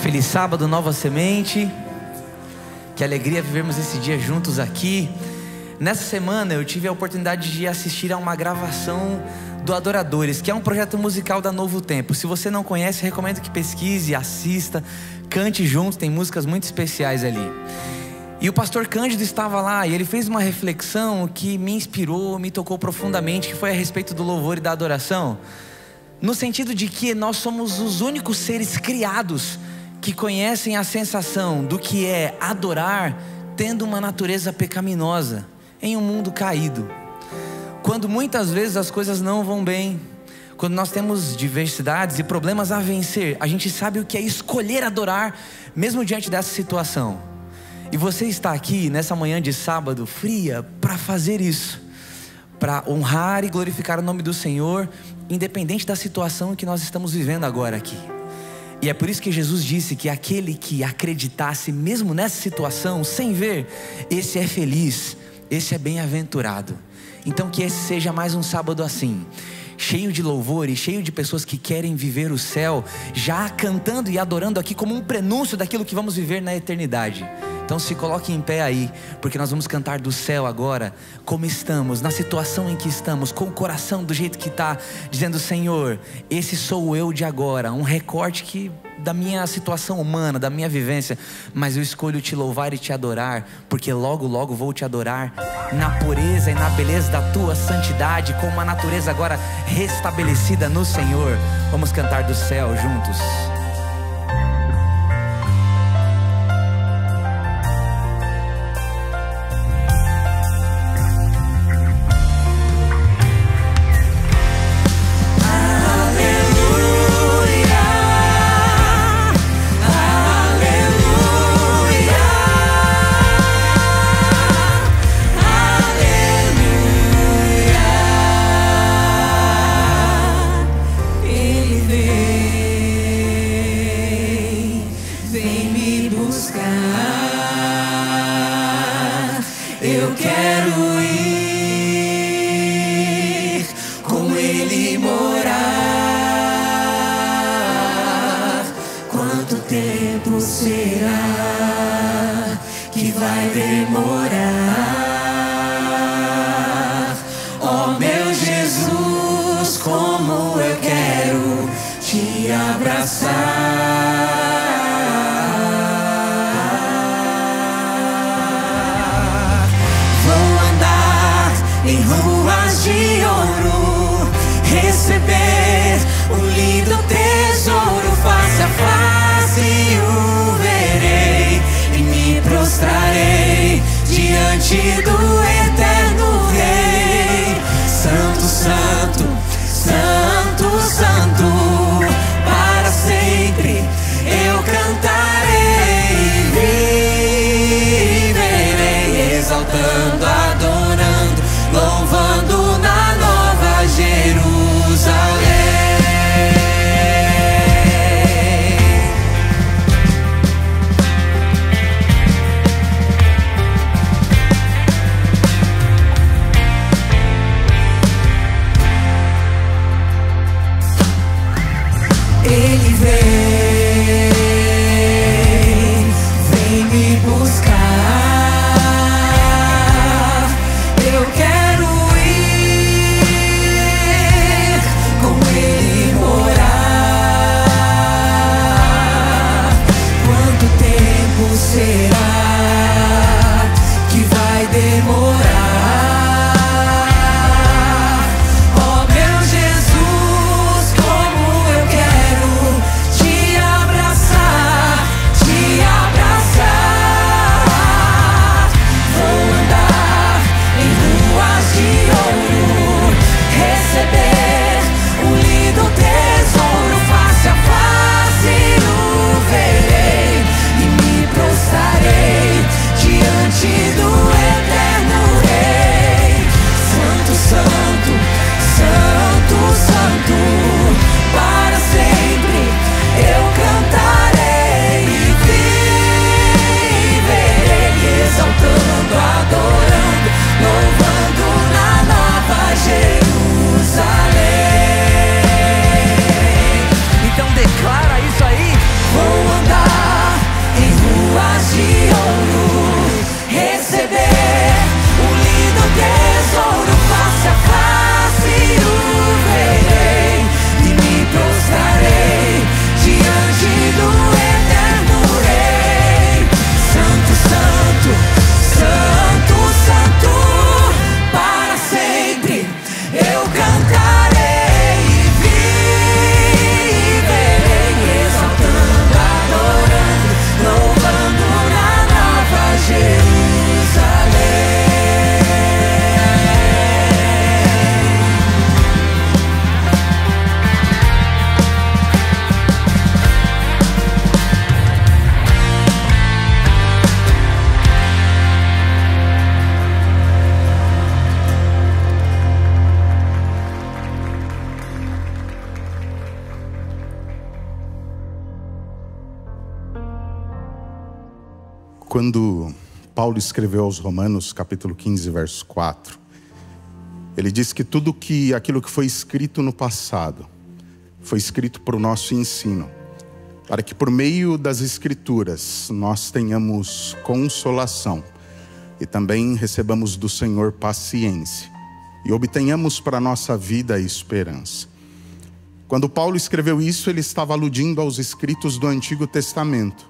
Feliz sábado, Nova Semente. Que alegria vivermos esse dia juntos aqui. Nessa semana eu tive a oportunidade de assistir a uma gravação do Adoradores, que é um projeto musical da Novo Tempo. Se você não conhece, recomendo que pesquise, assista, cante junto, tem músicas muito especiais ali. E o pastor Cândido estava lá e ele fez uma reflexão que me inspirou, me tocou profundamente, que foi a respeito do louvor e da adoração. No sentido de que nós somos os únicos seres criados que conhecem a sensação do que é adorar tendo uma natureza pecaminosa em um mundo caído. Quando muitas vezes as coisas não vão bem, quando nós temos diversidades e problemas a vencer, a gente sabe o que é escolher adorar mesmo diante dessa situação. E você está aqui nessa manhã de sábado fria para fazer isso, para honrar e glorificar o nome do Senhor, independente da situação que nós estamos vivendo agora aqui. E é por isso que Jesus disse que aquele que acreditasse mesmo nessa situação, sem ver, esse é feliz, esse é bem-aventurado. Então que esse seja mais um sábado assim, cheio de louvor e cheio de pessoas que querem viver o céu, já cantando e adorando aqui como um prenúncio daquilo que vamos viver na eternidade. Então se coloque em pé aí, porque nós vamos cantar do céu agora, como estamos, na situação em que estamos, com o coração do jeito que está, dizendo: Senhor, esse sou eu de agora, um recorte da minha situação humana, da minha vivência, mas eu escolho te louvar e te adorar, porque logo logo vou te adorar na pureza e na beleza da tua santidade, com uma natureza agora restabelecida no Senhor. Vamos cantar do céu juntos. Eu quero ir com Ele morar. Quanto tempo será que vai demorar? Oh meu Jesus, como eu quero te abraçar. Em ruas de ouro, receber um lindo tesouro. Face a face o verei e me prostrarei diante do eterno Rei. Santo, santo, santo, santo, para sempre eu cantarei e viverei, exaltando, adorando, louvando na Nova Jerusalém. quando Paulo escreveu aos Romanos, capítulo 15, verso 4, ele diz que tudo aquilo que foi escrito no passado foi escrito para o nosso ensino, para que por meio das Escrituras nós tenhamos consolação e também recebamos do Senhor paciência e obtenhamos para a nossa vida a esperança. Quando Paulo escreveu isso, ele estava aludindo aos escritos do Antigo Testamento.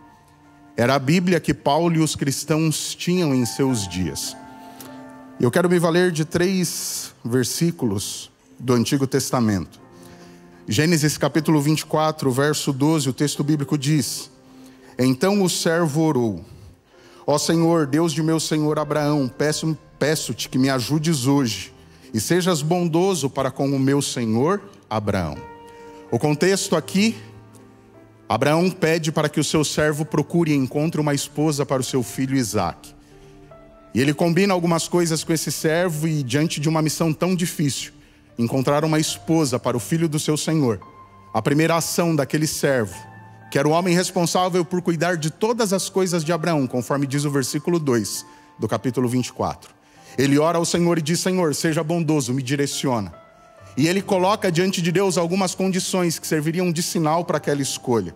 Era a Bíblia que Paulo e os cristãos tinham em seus dias. Eu quero me valer de 3 versículos do Antigo Testamento. Gênesis capítulo 24, verso 12, o texto bíblico diz: Então o servo orou: Ó Senhor, Deus de meu senhor Abraão, peço-te que me ajudes hoje e sejas bondoso para com o meu senhor Abraão. O contexto aqui, Abraão pede para que o seu servo procure e encontre uma esposa para o seu filho Isaque. E ele combina algumas coisas com esse servo e, diante de uma missão tão difícil, encontrar uma esposa para o filho do seu senhor, a primeira ação daquele servo, que era o homem responsável por cuidar de todas as coisas de Abraão, conforme diz o versículo 2 do capítulo 24. Ele ora ao Senhor e diz: Senhor, seja bondoso, me direciona. E ele coloca diante de Deus algumas condições que serviriam de sinal para aquela escolha.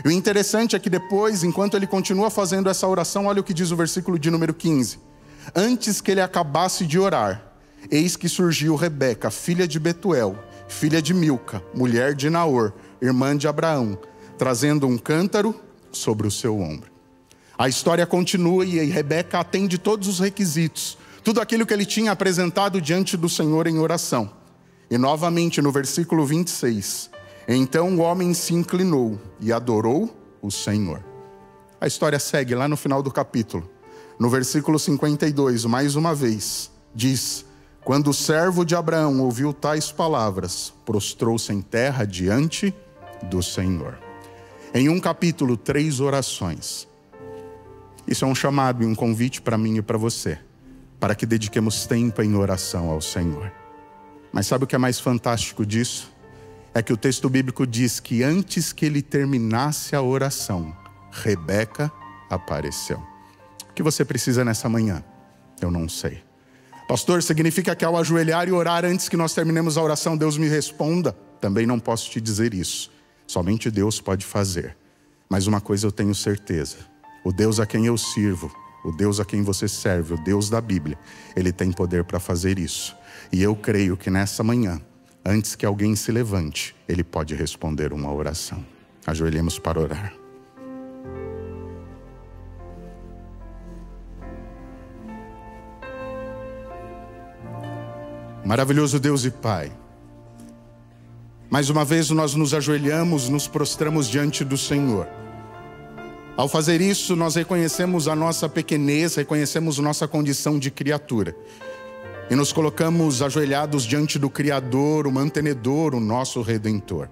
E o interessante é que depois, enquanto ele continua fazendo essa oração, olha o que diz o versículo de número 15. Antes que ele acabasse de orar, eis que surgiu Rebeca, filha de Betuel, filha de Milca, mulher de Naor, irmã de Abraão, trazendo um cântaro sobre o seu ombro. A história continua e Rebeca atende todos os requisitos, tudo aquilo que ele tinha apresentado diante do Senhor em oração. E novamente no versículo 26, então o homem se inclinou e adorou o Senhor. A história segue lá no final do capítulo. No versículo 52, mais uma vez, diz: Quando o servo de Abraão ouviu tais palavras, prostrou-se em terra diante do Senhor. Em um capítulo, 3 orações. Isso é um chamado e um convite para mim e para você, para que dediquemos tempo em oração ao Senhor. Mas sabe o que é mais fantástico disso? É que o texto bíblico diz que antes que ele terminasse a oração, Rebeca apareceu. O que você precisa nessa manhã? Eu não sei. Pastor, significa que ao ajoelhar e orar antes que nós terminemos a oração, Deus me responda? Também não posso te dizer isso. Somente Deus pode fazer. Mas uma coisa eu tenho certeza: o Deus a quem eu sirvo, o Deus a quem você serve, o Deus da Bíblia, Ele tem poder para fazer isso. E eu creio que nessa manhã, antes que alguém se levante, Ele pode responder uma oração. Ajoelhemos para orar. Maravilhoso Deus e Pai, mais uma vez nós nos ajoelhamos, nos prostramos diante do Senhor. Ao fazer isso, nós reconhecemos a nossa pequenez, reconhecemos nossa condição de criatura. E nos colocamos ajoelhados diante do Criador, o mantenedor, o nosso Redentor.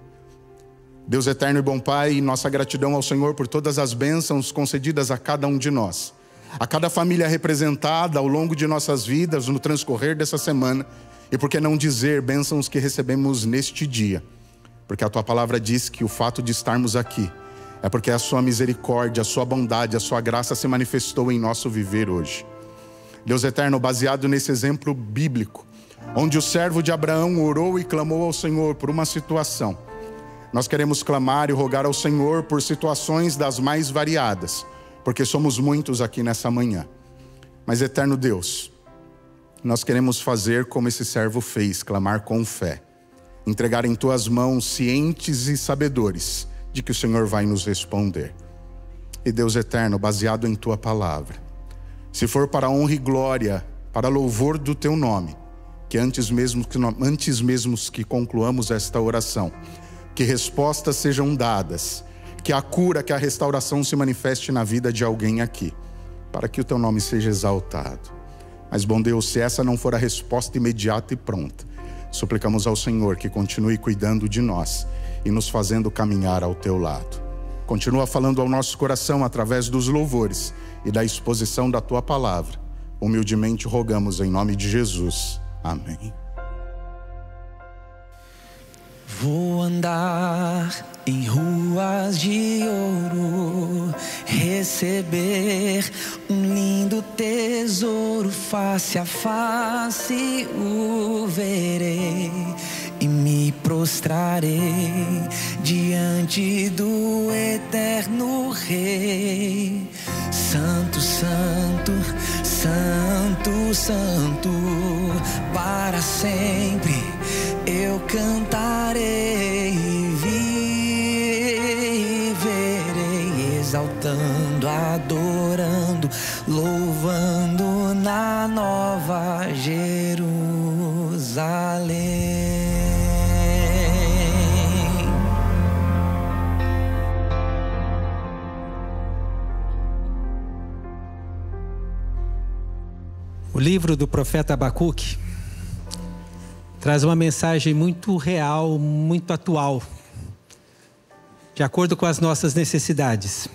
Deus eterno e bom Pai, nossa gratidão ao Senhor por todas as bênçãos concedidas a cada um de nós. A cada família representada ao longo de nossas vidas, no transcorrer dessa semana. E por que não dizer bênçãos que recebemos neste dia? Porque a Tua palavra diz que o fato de estarmos aqui é porque a Sua misericórdia, a Sua bondade, a Sua graça se manifestou em nosso viver hoje. Deus eterno, baseado nesse exemplo bíblico, onde o servo de Abraão orou e clamou ao Senhor por uma situação, nós queremos clamar e rogar ao Senhor por situações das mais variadas, porque somos muitos aqui nessa manhã. Mas eterno Deus, nós queremos fazer como esse servo fez, clamar com fé, entregar em Tuas mãos cientes e sabedores de que o Senhor vai nos responder. E Deus eterno, baseado em Tua palavra, se for para a honra e glória, para louvor do Teu nome, que antes mesmo que concluamos esta oração, que respostas sejam dadas, que a cura, que a restauração se manifeste na vida de alguém aqui, para que o Teu nome seja exaltado. Mas, bom Deus, se essa não for a resposta imediata e pronta, suplicamos ao Senhor que continue cuidando de nós e nos fazendo caminhar ao Teu lado. Continua falando ao nosso coração através dos louvores e da exposição da Tua palavra. Humildemente rogamos em nome de Jesus. Amém. Vou andar em ruas de ouro, receber um lindo tesouro, face a face o verei e me prostrarei diante do eterno Rei. Santo, santo, santo, santo, para sempre eu cantarei e viverei, exaltando, adorando, louvando na Nova Jerusalém. O livro do profeta Abacuque traz uma mensagem muito real, muito atual, de acordo com as nossas necessidades.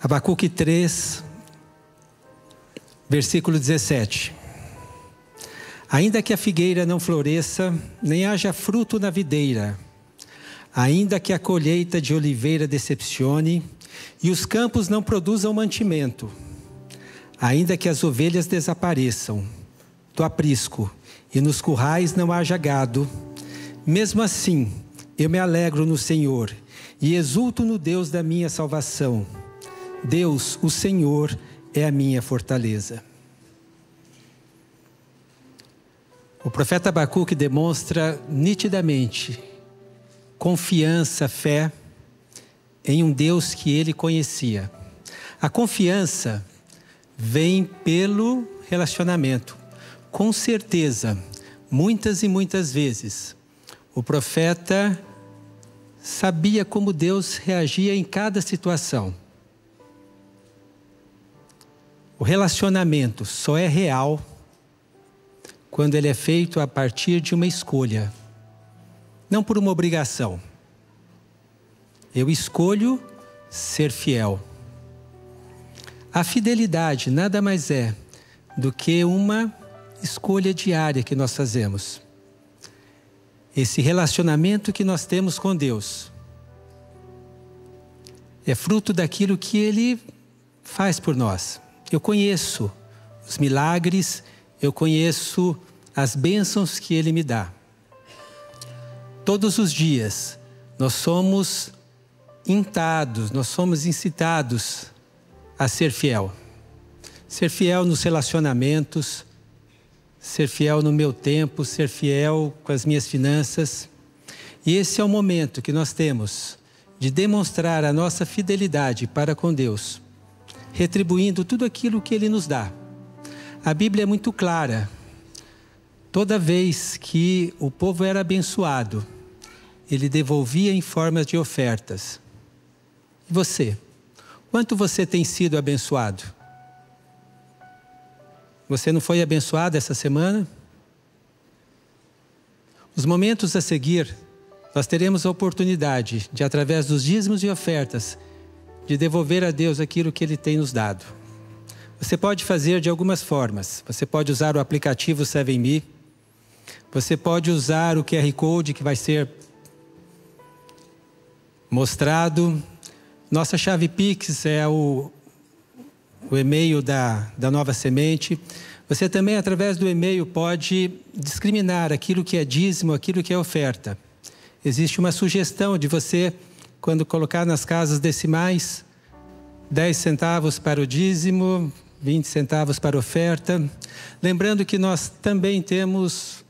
Abacuque 3, versículo 17. Ainda que a figueira não floresça, nem haja fruto na videira, ainda que a colheita de oliveira decepcione, e os campos não produzam mantimento, ainda que as ovelhas desapareçam do aprisco, e nos currais não haja gado, mesmo assim eu me alegro no Senhor e exulto no Deus da minha salvação. Deus, o Senhor, é a minha fortaleza. O profeta Abacuque demonstra nitidamente confiança, fé em um Deus que ele conhecia. A confiança vem pelo relacionamento. Com certeza, muitas e muitas vezes, o profeta sabia como Deus reagia em cada situação. O relacionamento só é real quando ele é feito a partir de uma escolha, não por uma obrigação. Eu escolho ser fiel. A fidelidade nada mais é do que uma escolha diária que nós fazemos. Esse relacionamento que nós temos com Deus é fruto daquilo que Ele faz por nós. Eu conheço os milagres, eu conheço as bênçãos que Ele me dá. Todos os dias nós somos nós somos incitados a ser fiel. Ser fiel nos relacionamentos, ser fiel no meu tempo, ser fiel com as minhas finanças. E esse é o momento que nós temos de demonstrar a nossa fidelidade para com Deus, retribuindo tudo aquilo que Ele nos dá. A Bíblia é muito clara. Toda vez que o povo era abençoado, Ele devolvia em formas de ofertas. E você? Quanto você tem sido abençoado? Você não foi abençoado essa semana? Os momentos a seguir, nós teremos a oportunidade de, através dos dízimos e ofertas, de devolver a Deus aquilo que Ele tem nos dado. Você pode fazer de algumas formas. Você pode usar o aplicativo 7Me. Você pode usar o QR Code que vai ser mostrado. Nossa chave Pix é o e-mail da Nova Semente. Você também, através do e-mail, pode discriminar aquilo que é dízimo, aquilo que é oferta. Existe uma sugestão de você, quando colocar nas casas decimais, 10 centavos para o dízimo, 20 centavos para a oferta. Lembrando que nós também temos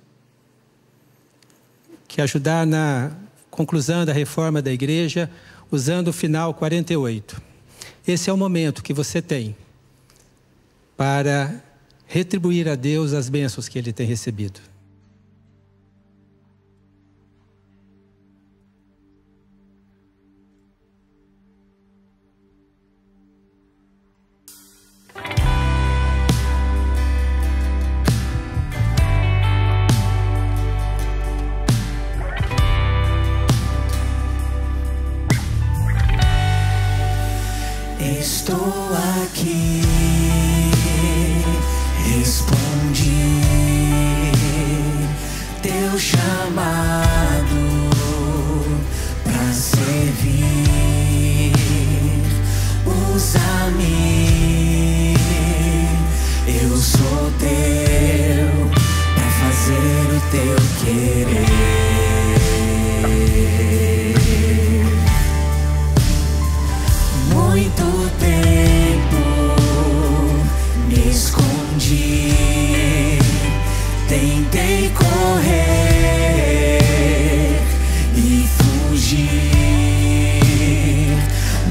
que ajudar na conclusão da reforma da igreja, usando o final 48. Esse é o momento que você tem para retribuir a Deus as bênçãos que Ele tem recebido. Estou aqui, respondi. Muito tempo me escondi, tentei correr e fugir,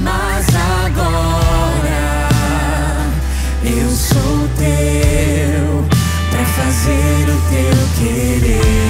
mas agora eu sou teu pra fazer o teu querer.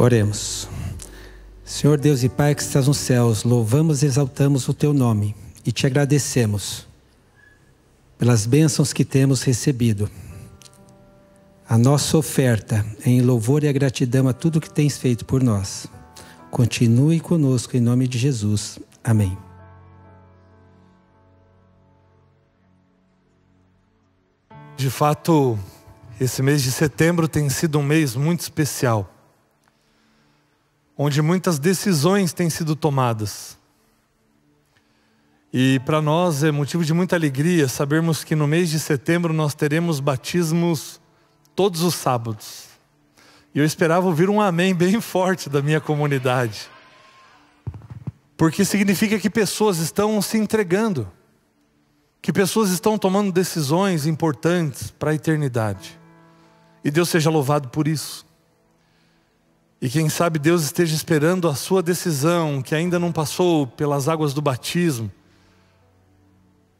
Oremos. Senhor Deus e Pai que estás nos céus, louvamos e exaltamos o Teu nome e Te agradecemos pelas bênçãos que temos recebido. A nossa oferta é em louvor e a gratidão a tudo que Tens feito por nós. Continue conosco em nome de Jesus. Amém. De fato, esse mês de setembro tem sido um mês muito especial, onde muitas decisões têm sido tomadas. E para nós é motivo de muita alegria sabermos que no mês de setembro nós teremos batismos todos os sábados. E eu esperava ouvir um amém bem forte da minha comunidade, porque significa que pessoas estão se entregando, que pessoas estão tomando decisões importantes para a eternidade. E Deus seja louvado por isso. E quem sabe Deus esteja esperando a sua decisão, que ainda não passou pelas águas do batismo,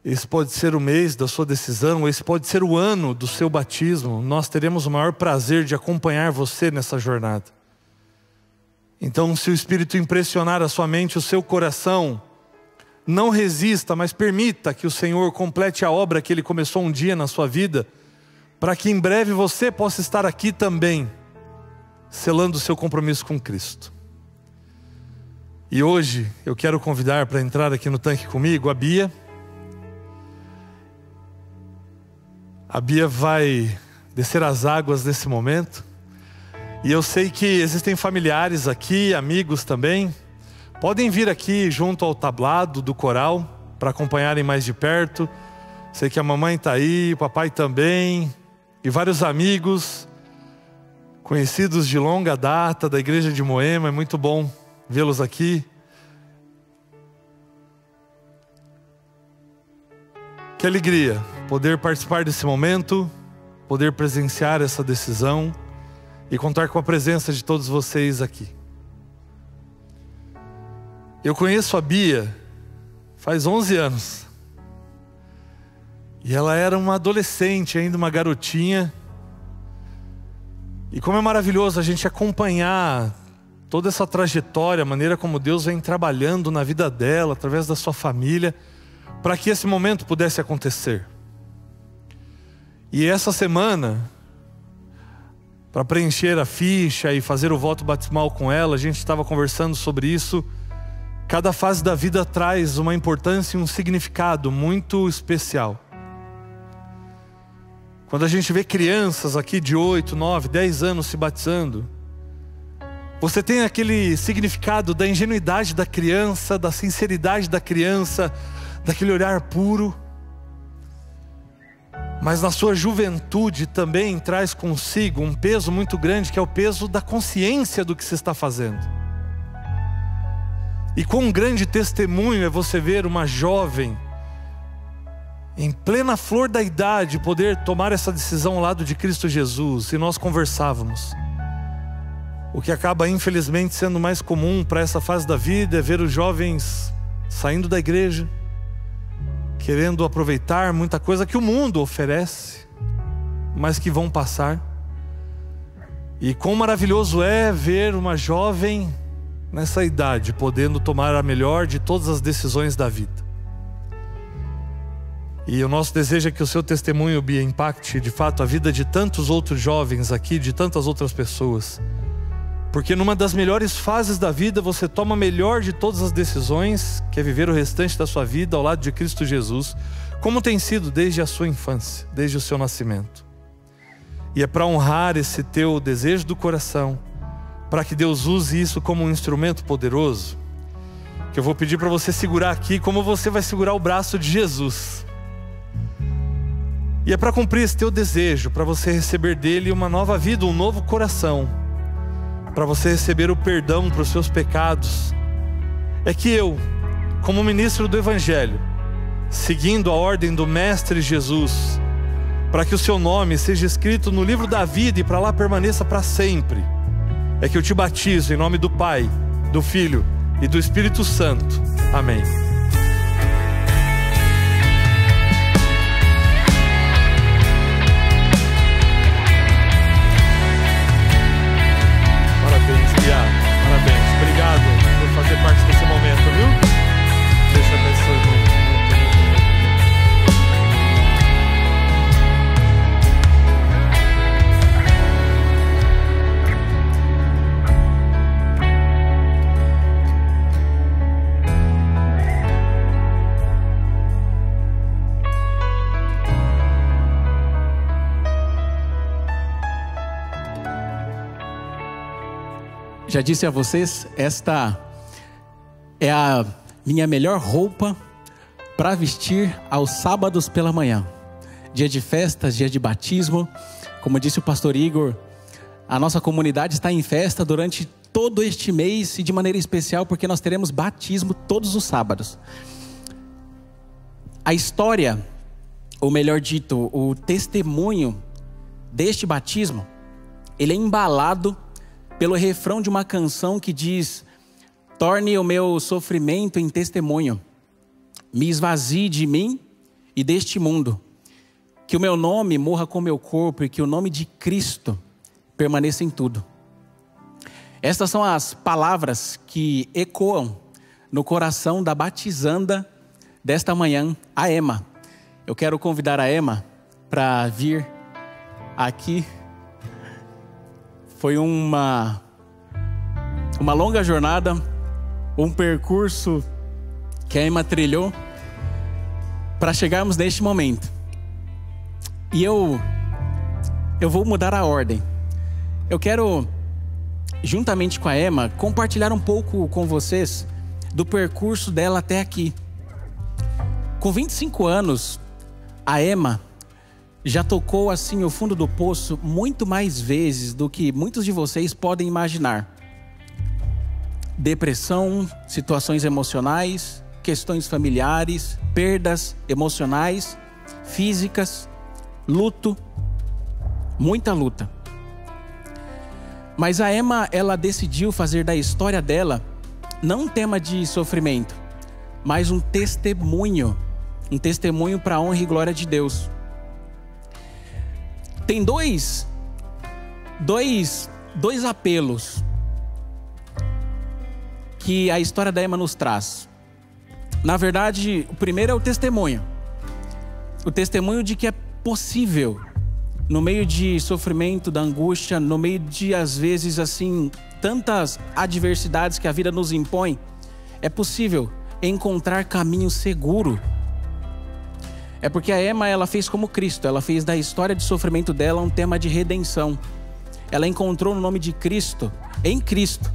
esse pode ser o mês da sua decisão, esse pode ser o ano do seu batismo. Nós teremos o maior prazer de acompanhar você nessa jornada. Então, se o Espírito impressionar a sua mente, o seu coração, não resista, mas permita que o Senhor complete a obra que Ele começou um dia na sua vida, para que em breve você possa estar aqui também, selando o seu compromisso com Cristo. E hoje eu quero convidar para entrar aqui no tanque comigo a Bia. A Bia vai descer as águas nesse momento. E eu sei que existem familiares aqui, amigos também. Podem vir aqui junto ao tablado do coral para acompanharem mais de perto. Sei que a mamãe está aí, o papai também. E vários amigos, conhecidos de longa data da igreja de Moema. É muito bom vê-los aqui. Que alegria poder participar desse momento, poder presenciar essa decisão e contar com a presença de todos vocês aqui. Eu conheço a Bia faz 11 anos. E ela era uma adolescente, ainda uma garotinha. E como é maravilhoso a gente acompanhar toda essa trajetória, a maneira como Deus vem trabalhando na vida dela, através da sua família, para que esse momento pudesse acontecer. E essa semana, para preencher a ficha e fazer o voto batismal com ela, a gente estava conversando sobre isso. Cada fase da vida traz uma importância e um significado muito especial. Quando a gente vê crianças aqui de 8, 9, 10 anos se batizando, você tem aquele significado da ingenuidade da criança, da sinceridade da criança, daquele olhar puro. Mas na sua juventude também traz consigo um peso muito grande, que é o peso da consciência do que se está fazendo. E quão grande testemunho é você ver uma jovem em plena flor da idade poder tomar essa decisão ao lado de Cristo Jesus. E nós conversávamos. O que acaba infelizmente sendo mais comum para essa fase da vida é ver os jovens saindo da igreja, querendo aproveitar muita coisa que o mundo oferece, mas que vão passar. E quão maravilhoso é ver uma jovem nessa idade podendo tomar a melhor de todas as decisões da vida. E o nosso desejo é que o seu testemunho, Bia, impacte de fato a vida de tantos outros jovens aqui, de tantas outras pessoas. Porque numa das melhores fases da vida você toma a melhor de todas as decisões, que é viver o restante da sua vida ao lado de Cristo Jesus, como tem sido desde a sua infância, desde o seu nascimento. E é para honrar esse teu desejo do coração, para que Deus use isso como um instrumento poderoso, que eu vou pedir para você segurar aqui como você vai segurar o braço de Jesus. E é para cumprir esse teu desejo, para você receber dele uma nova vida, um novo coração, para você receber o perdão para os seus pecados. É que eu, como ministro do Evangelho, seguindo a ordem do Mestre Jesus, para que o seu nome seja escrito no livro da vida e para lá permaneça para sempre, é que eu te batizo em nome do Pai, do Filho e do Espírito Santo. Amém. Parabéns, obrigado por fazer parte desse momento, viu? Deus te abençoe muito. Já disse a vocês, esta é a minha melhor roupa para vestir aos sábados pela manhã. Dia de festas, dia de batismo. Como disse o pastor Igor, a nossa comunidade está em festa durante todo este mês e de maneira especial porque nós teremos batismo todos os sábados. A história, ou melhor dito, o testemunho deste batismo, ele é embalado pelo refrão de uma canção que diz: torne o meu sofrimento em testemunho, me esvazie de mim e deste mundo. Que o meu nome morra com o meu corpo e que o nome de Cristo permaneça em tudo. Estas são as palavras que ecoam no coração da batizanda desta manhã, a Emma. Eu quero convidar a Emma para vir aqui. Foi uma longa jornada, um percurso que a Emma trilhou para chegarmos neste momento. E eu vou mudar a ordem. Eu quero, juntamente com a Emma, compartilhar um pouco com vocês do percurso dela até aqui. Com 25 anos, a Emma já tocou assim o fundo do poço muito mais vezes do que muitos de vocês podem imaginar. Depressão, situações emocionais, questões familiares, perdas emocionais, físicas, luto, muita luta. Mas a Emma, ela decidiu fazer da história dela não um tema de sofrimento, mas um testemunho para a honra e glória de Deus. Tem dois apelos que a história da Emma nos traz. Na verdade, o primeiro é o testemunho de que é possível, no meio de sofrimento, da angústia, no meio de, às vezes, assim, tantas adversidades que a vida nos impõe, é possível encontrar caminho seguro. É porque a Emma, ela fez como Cristo, ela fez da história de sofrimento dela um tema de redenção. Ela encontrou no nome de Cristo, em Cristo,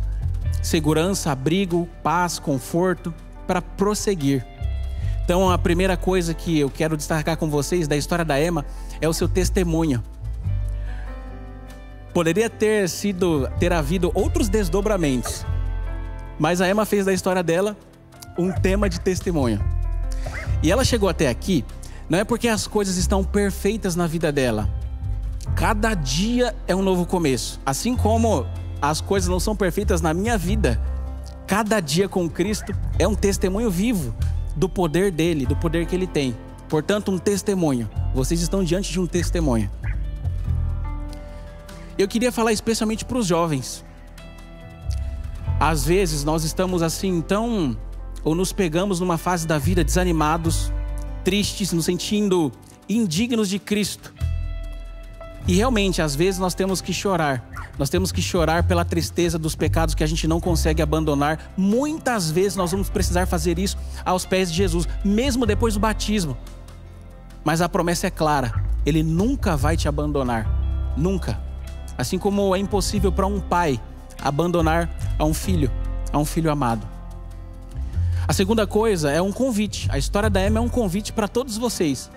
segurança, abrigo, paz, conforto, para prosseguir. Então, a primeira coisa que eu quero destacar com vocês da história da Emma é o seu testemunho. Poderia ter havido outros desdobramentos, mas a Emma fez da história dela um tema de testemunho. E ela chegou até aqui, não é porque as coisas estão perfeitas na vida dela. Cada dia é um novo começo. Assim como as coisas não são perfeitas na minha vida, cada dia com Cristo é um testemunho vivo do poder dele, do poder que ele tem. Portanto, um testemunho. Vocês estão diante de um testemunho. Eu queria falar especialmente para os jovens. Às vezes nós estamos assim ou nos pegamos numa fase da vida desanimados, tristes, nos sentindo indignos de Cristo. E realmente, às vezes nós temos que chorar. Nós temos que chorar pela tristeza dos pecados que a gente não consegue abandonar. Muitas vezes nós vamos precisar fazer isso aos pés de Jesus, mesmo depois do batismo. Mas a promessa é clara: Ele nunca vai te abandonar. Nunca. Assim como é impossível para um pai abandonar a um filho amado. A segunda coisa é um convite. A história da Emma é um convite para todos vocês.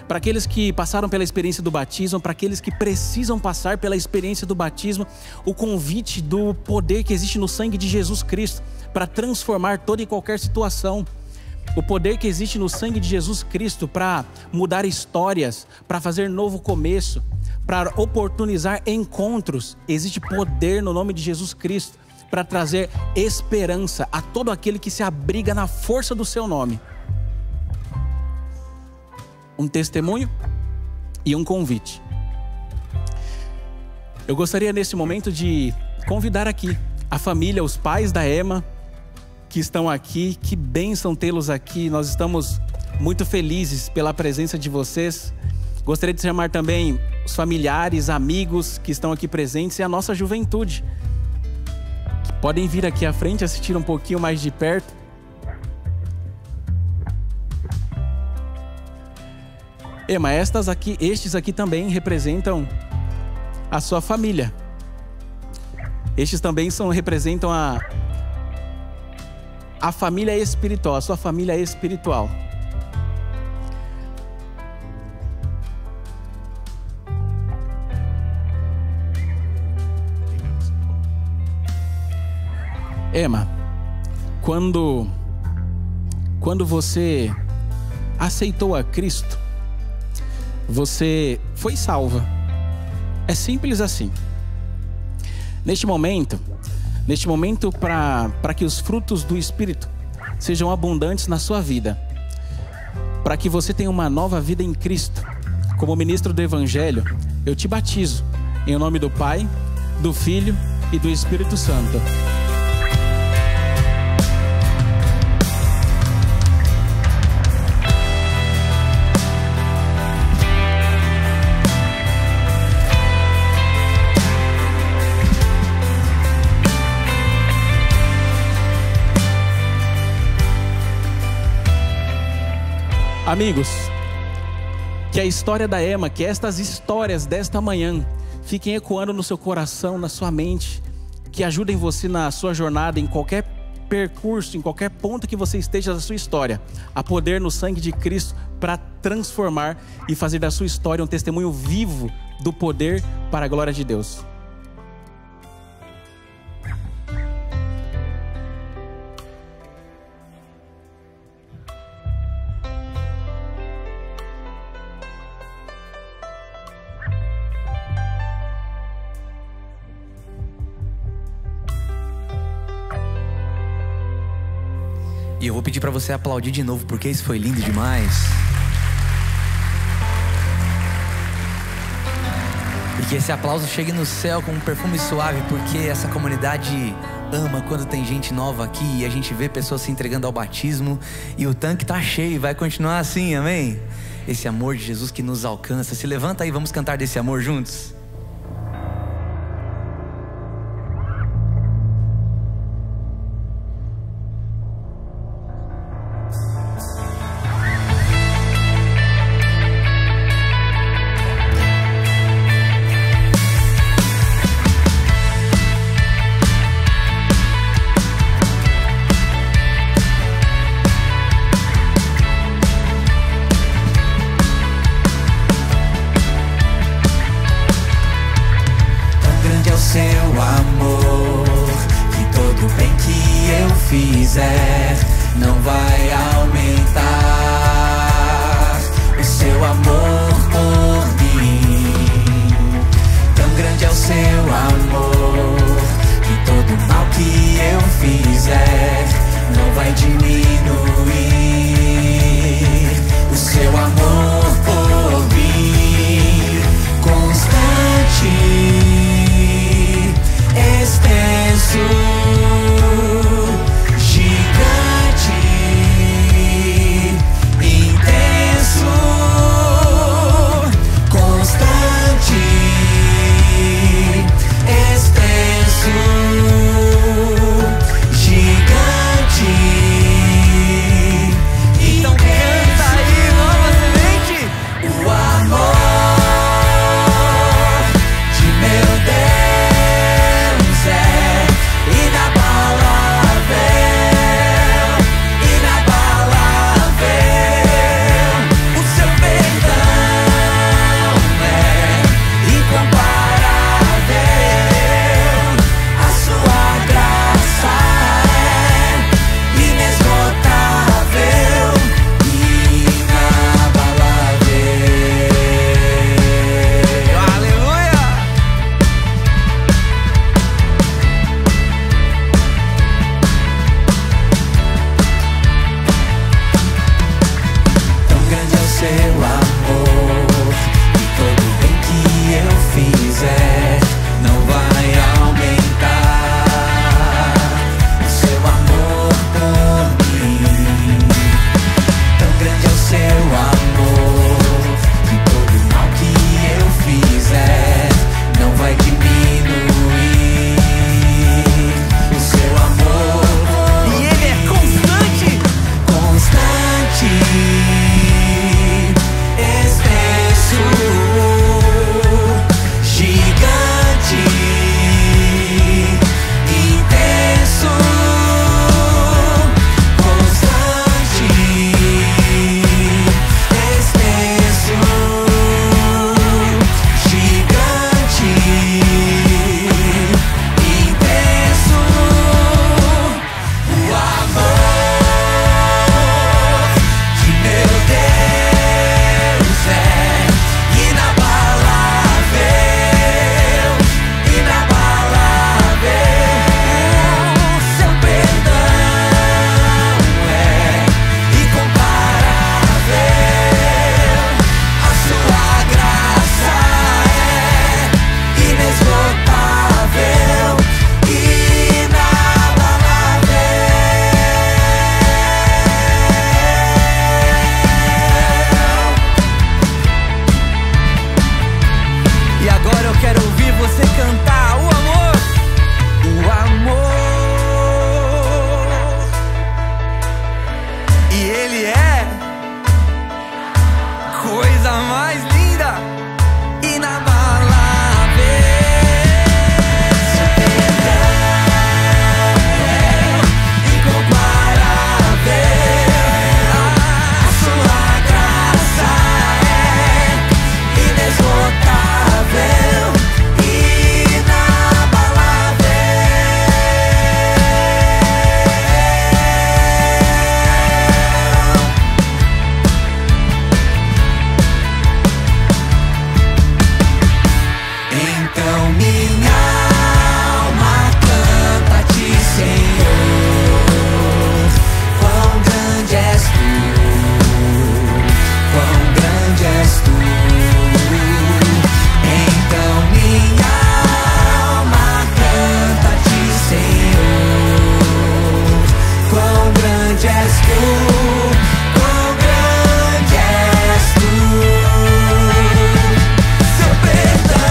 Para aqueles que passaram pela experiência do batismo, para aqueles que precisam passar pela experiência do batismo, o convite do poder que existe no sangue de Jesus Cristo para transformar toda e qualquer situação. O poder que existe no sangue de Jesus Cristo para mudar histórias, para fazer novo começo, para oportunizar encontros. Existe poder no nome de Jesus Cristo para trazer esperança a todo aquele que se abriga na força do seu nome. Um testemunho e um convite. Eu gostaria nesse momento de convidar aqui a família, os pais da Emma que estão aqui. Que bênção tê-los aqui. Nós estamos muito felizes pela presença de vocês. Gostaria de chamar também os familiares, amigos que estão aqui presentes e a nossa juventude. Podem vir aqui à frente, assistir um pouquinho mais de perto. Emma, estes aqui também representam a sua família. Estes também representam a família espiritual, a sua família espiritual. Emma, quando você aceitou a Cristo, você foi salva. É simples assim. Neste momento, para que os frutos do Espírito sejam abundantes na sua vida, para que você tenha uma nova vida em Cristo. Como ministro do Evangelho, eu te batizo em nome do Pai, do Filho e do Espírito Santo. Amigos, que a história da Ema, que estas histórias desta manhã fiquem ecoando no seu coração, na sua mente, que ajudem você na sua jornada, em qualquer percurso, em qualquer ponto que você esteja da sua história, a poder no sangue de Cristo para transformar e fazer da sua história um testemunho vivo do poder para a glória de Deus. E eu vou pedir para você aplaudir de novo, porque isso foi lindo demais. E que esse aplauso chegue no céu com um perfume suave, porque essa comunidade ama quando tem gente nova aqui e a gente vê pessoas se entregando ao batismo e o tanque tá cheio e vai continuar assim, amém? Esse amor de Jesus que nos alcança. Se levanta aí, vamos cantar desse amor juntos. Não vai aumentar o seu amor por mim. Tão grande é o seu amor que todo mal que eu fizer não vai diminuir o seu amor por mim. Constante, extenso, é tu, quão grande és tu. Seu perdão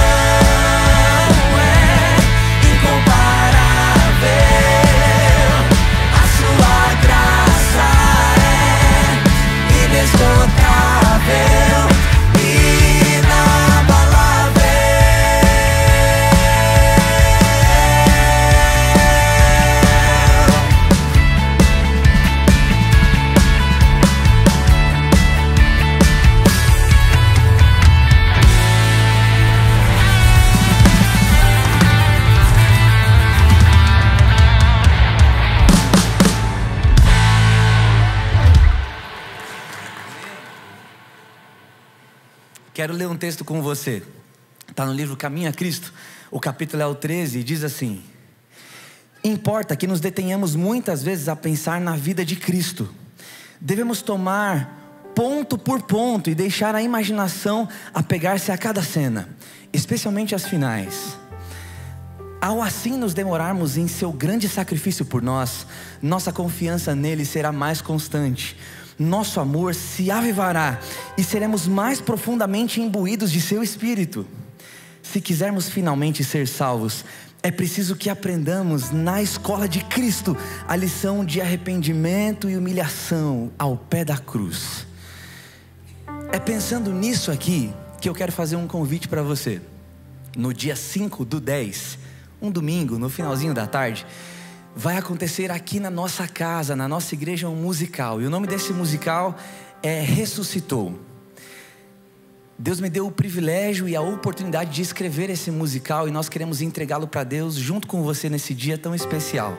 é incomparável, a sua graça é inesgotável, inabalável. Quero ler um texto com você. Está no livro Caminho a Cristo, o capítulo é o 13, e diz assim: importa que nos detenhamos muitas vezes a pensar na vida de Cristo. Devemos tomar ponto por ponto e deixar a imaginação apegar-se a cada cena, especialmente as finais. Ao assim nos demorarmos em seu grande sacrifício por nós, nossa confiança nele será mais constante. Nosso amor se avivará e seremos mais profundamente imbuídos de seu Espírito. Se quisermos finalmente ser salvos, é preciso que aprendamos na escola de Cristo a lição de arrependimento e humilhação ao pé da cruz. É pensando nisso aqui que eu quero fazer um convite para você. No dia 5/10, um domingo, no finalzinho da tarde, vai acontecer aqui na nossa casa, na nossa igreja, um musical. E o nome desse musical é Ressuscitou. Deus me deu o privilégio e a oportunidade de escrever esse musical, e nós queremos entregá-lo para Deus junto com você nesse dia tão especial.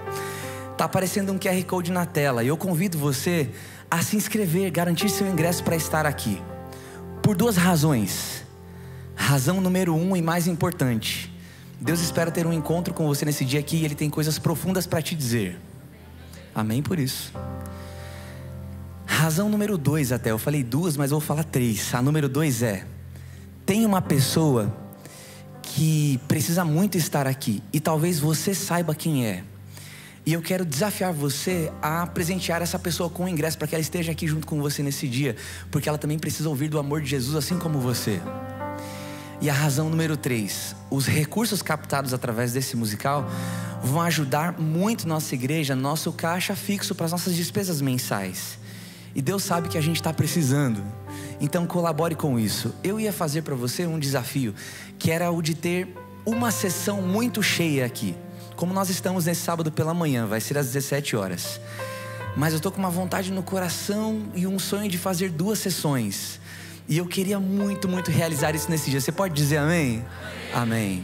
Está aparecendo um QR Code na tela e eu convido você a se inscrever, garantir seu ingresso para estar aqui. Por 2 razões. Razão número 1 e mais importante: Deus espera ter um encontro com você nesse dia aqui, e Ele tem coisas profundas para te dizer. Amém por isso. Razão número 2 até, eu falei 2, mas eu vou falar 3. A número 2 é: tem uma pessoa que precisa muito estar aqui, e talvez você saiba quem é. E eu quero desafiar você a presentear essa pessoa com o ingresso, para que ela esteja aqui junto com você nesse dia, porque ela também precisa ouvir do amor de Jesus, assim como você. E a razão número 3, os recursos captados através desse musical vão ajudar muito nossa igreja, nosso caixa fixo para as nossas despesas mensais. E Deus sabe que a gente está precisando, então colabore com isso. Eu ia fazer para você um desafio, que era o de ter uma sessão muito cheia aqui. Como nós estamos nesse sábado pela manhã, vai ser às 17 horas. Mas eu estou com uma vontade no coração e um sonho de fazer 2 sessões. E eu queria muito, muito realizar isso nesse dia. Você pode dizer amém? Amém.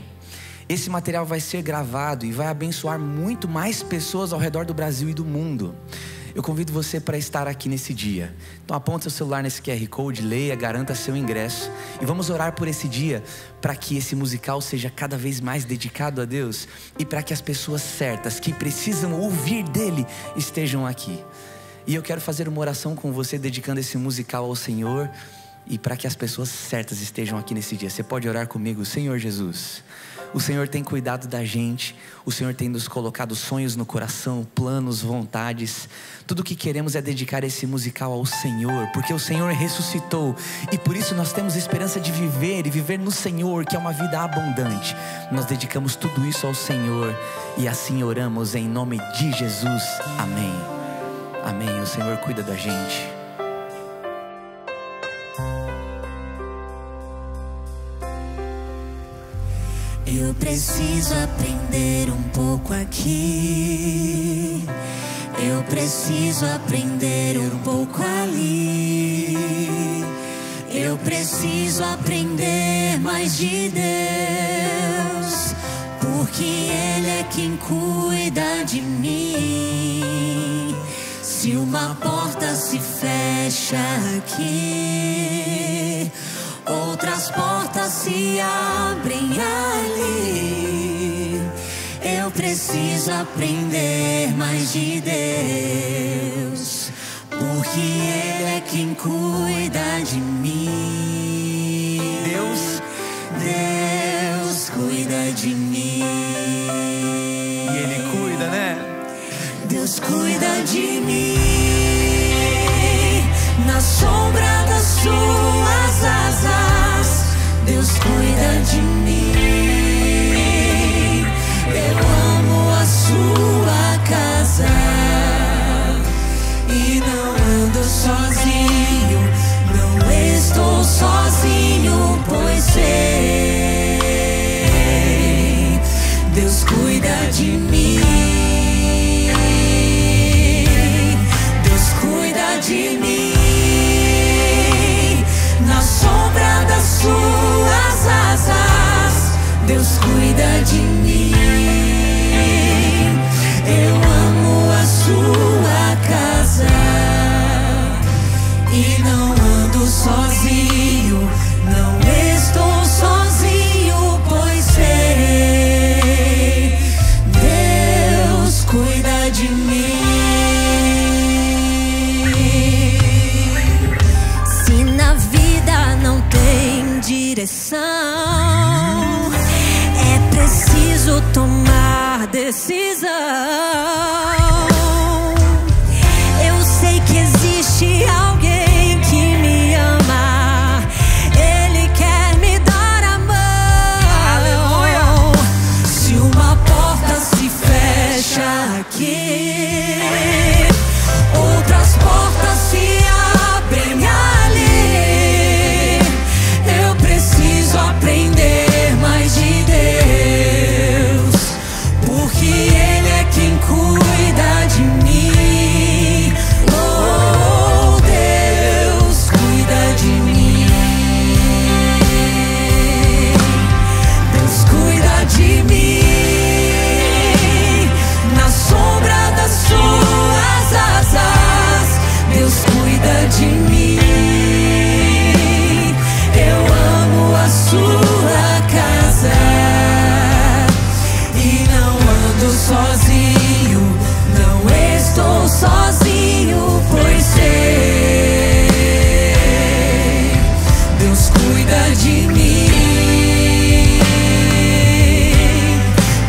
Esse material vai ser gravado e vai abençoar muito mais pessoas ao redor do Brasil e do mundo. Eu convido você para estar aqui nesse dia. Então aponte seu celular nesse QR Code, leia, garanta seu ingresso. E vamos orar por esse dia, para que esse musical seja cada vez mais dedicado a Deus, e para que as pessoas certas, que precisam ouvir dele, estejam aqui. E eu quero fazer uma oração com você, dedicando esse musical ao Senhor, e para que as pessoas certas estejam aqui nesse dia. Você pode orar comigo? Senhor Jesus, o Senhor tem cuidado da gente, o Senhor tem nos colocado sonhos no coração, planos, vontades. Tudo o que queremos é dedicar esse musical ao Senhor, porque o Senhor ressuscitou, e por isso nós temos esperança de viver, e viver no Senhor, que é uma vida abundante. Nós dedicamos tudo isso ao Senhor, e assim oramos em nome de Jesus, amém. Amém, o Senhor cuida da gente. Eu preciso aprender um pouco aqui, eu preciso aprender um pouco ali. Eu preciso aprender mais de Deus, porque Ele é quem cuida de mim. Se uma porta se fecha aqui, outras portas se abrem ali. Eu preciso aprender mais de Deus, porque Ele é quem cuida de mim. Deus cuida de mim. E Ele cuida, né? Deus cuida de mim. direção. É preciso tomar decisão. Eu sei que existe alguém que me ama. Ele quer me dar a mão. Aleluia. Se uma porta se fecha aqui, outras portas se abrem ali. Eu preciso aprender mais de Deus, porque Ele é quem cuida de mim. Oh, Deus cuida de mim. Deus cuida de mim. Na sombra das suas asas, Deus cuida de mim. Eu amo a sua casa e não ando sozinho, não estou sozinho, pois sei, Deus cuida de mim.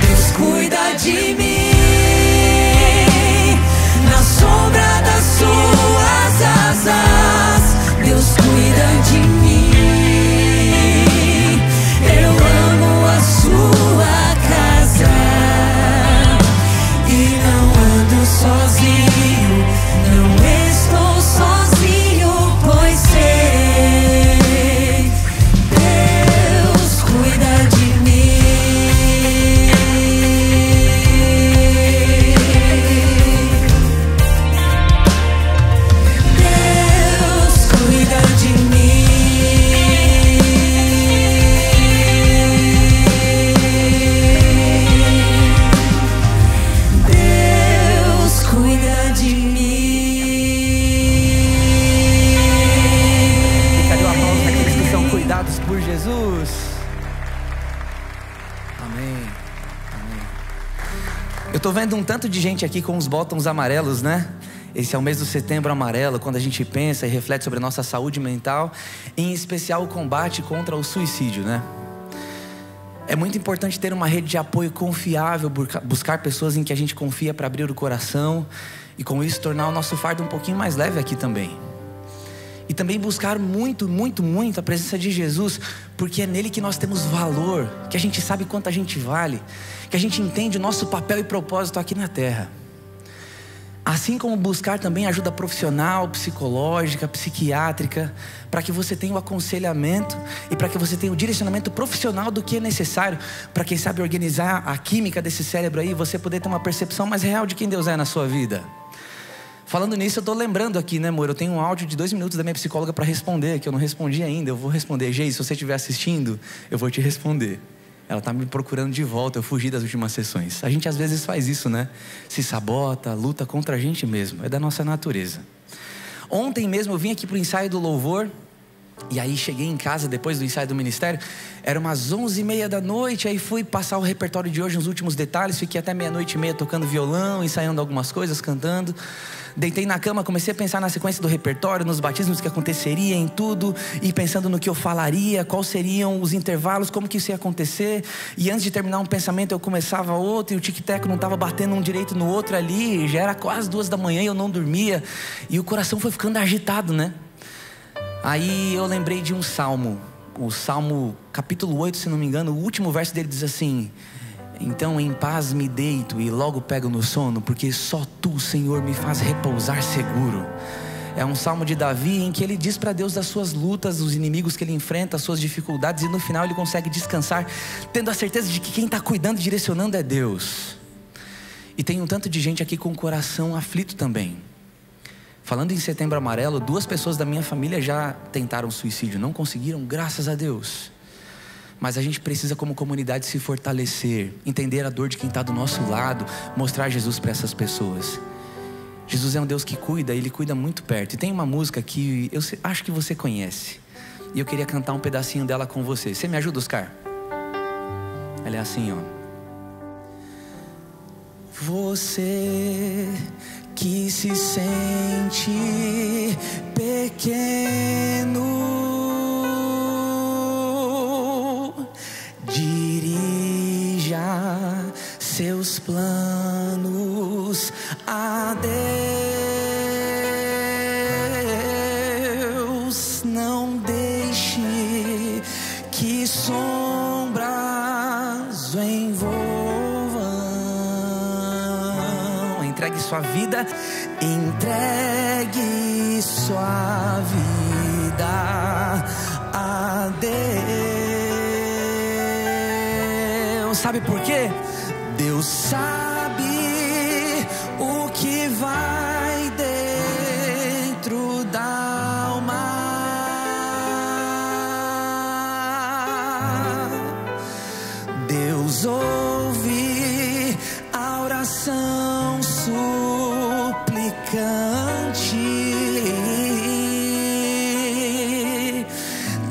Deus cuida de mim. Na sombra das suas asas, Deus cuida de mim. Eu amo a sua casa e não ando sozinho, não estou sozinho, pois sei, Deus cuida de mim. Deus cuida de mim. Deus cuida de mim. E cadê o aplauso daqueles que são cuidados por Jesus? Amém. Amém. Eu tô vendo um tanto de gente aqui com os botões amarelos, né? Esse é o mês do Setembro Amarelo, quando a gente pensa e reflete sobre a nossa saúde mental, em especial o combate contra o suicídio, né? É muito importante ter uma rede de apoio confiável, buscar pessoas em que a gente confia para abrir o coração e com isso tornar o nosso fardo um pouquinho mais leve aqui também. E também buscar muito, muito, muito a presença de Jesus, porque é nele que nós temos valor, que a gente sabe quanto a gente vale, que a gente entende o nosso papel e propósito aqui na terra. Assim como buscar também ajuda profissional, psicológica, psiquiátrica, para que você tenha o aconselhamento e para que você tenha o direcionamento profissional do que é necessário, para quem sabe organizar a química desse cérebro aí, você poder ter uma percepção mais real de quem Deus é na sua vida. Falando nisso, eu tô lembrando aqui, né, amor? Eu tenho um áudio de 2 minutos da minha psicóloga para responder, que eu não respondi ainda. Eu vou responder. Gei, se você estiver assistindo, eu vou te responder. Ela tá me procurando de volta, eu fugi das últimas sessões. A gente às vezes faz isso, né? Se sabota, luta contra a gente mesmo. É da nossa natureza. Ontem mesmo eu vim aqui pro ensaio do louvor. E aí cheguei em casa depois do ensaio do ministério. Era umas 11h30 da noite. Aí fui passar o repertório de hoje, os últimos detalhes. Fiquei até 00:30 tocando violão, ensaiando algumas coisas, cantando. Deitei na cama, comecei a pensar na sequência do repertório, nos batismos que aconteceria, em tudo, e pensando no que eu falaria, quais seriam os intervalos, como que isso ia acontecer. E antes de terminar um pensamento eu começava outro, e o tic-tac não estava batendo um direito no outro ali. Já era quase 2 da manhã e eu não dormia, e o coração foi ficando agitado, né? Aí eu lembrei de um salmo, o Salmo capítulo 8, se não me engano. O último verso dele diz assim: então em paz me deito e logo pego no sono, porque só Tu, Senhor, me faz repousar seguro. É um salmo de Davi em que ele diz para Deus das suas lutas, dos inimigos que ele enfrenta, as suas dificuldades, e no final ele consegue descansar, tendo a certeza de que quem está cuidando e direcionando é Deus. E tem um tanto de gente aqui com o coração aflito também. Falando em Setembro Amarelo, 2 pessoas da minha família já tentaram suicídio, não conseguiram, graças a Deus. Mas a gente precisa, como comunidade, se fortalecer, entender a dor de quem está do nosso lado, mostrar Jesus para essas pessoas. Jesus é um Deus que cuida, Ele cuida muito perto. E tem uma música que eu acho que você conhece, e eu queria cantar um pedacinho dela com você. Você me ajuda, Oscar? Ela é assim, ó. Você que se sente pequeno, seus planos a Deus. Não deixe que sombras o envolvam. Entregue sua vida, entregue sua vida a Deus. Sabe por quê? Deus sabe o que vai dentro da alma. Deus ouve a oração suplicante.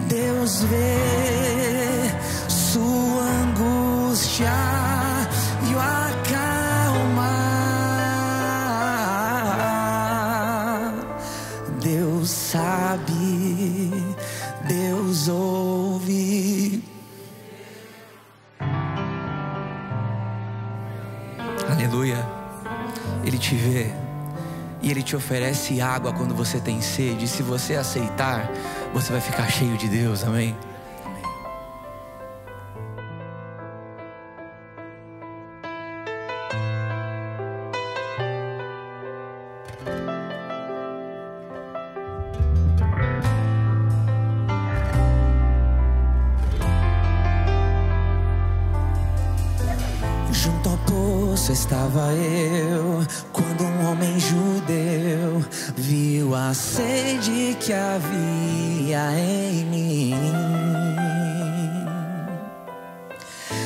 Deus vê sua angústia e o acalma. Deus sabe, Deus ouve. Aleluia. Ele te vê e Ele te oferece água quando você tem sede. E se você aceitar, você vai ficar cheio de Deus, amém? Junto ao poço estava eu, quando um homem judeu viu a sede que havia em mim.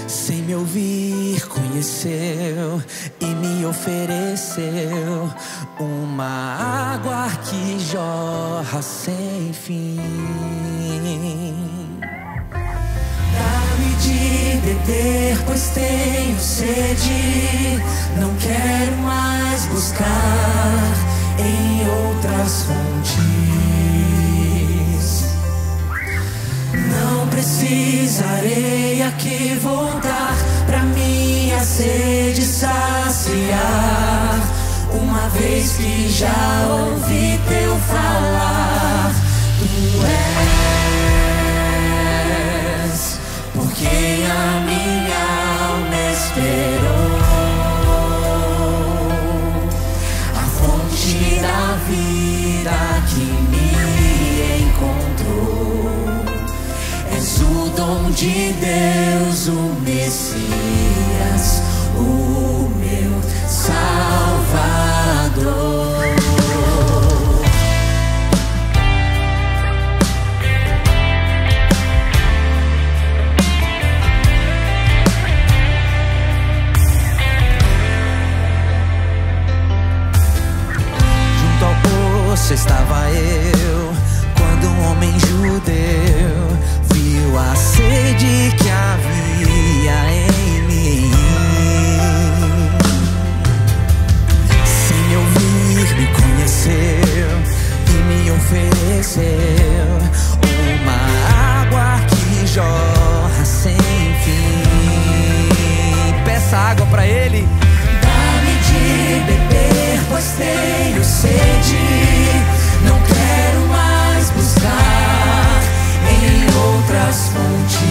Sem me ouvir, conheceu e me ofereceu uma água que jorra sem fim. Dá-me de beber, pois tenho sede. Não quero mais buscar em outras fontes. Não precisarei aqui voltar pra minha sede saciar, uma vez que já ouvi teu falar. Tu és porque a minha alma esperou a fonte da vida que me encontrou. És o dom de Deus, o Messias, o meu Salvador. Estava eu, quando um homem judeu viu a sede que havia em mim. Sem me ouvir, me conheceu e me ofereceu uma água que jorra sem fim. Peça água pra ele. Dá-me de beber, pois tenho sede. Não quero mais buscar em outras fontes.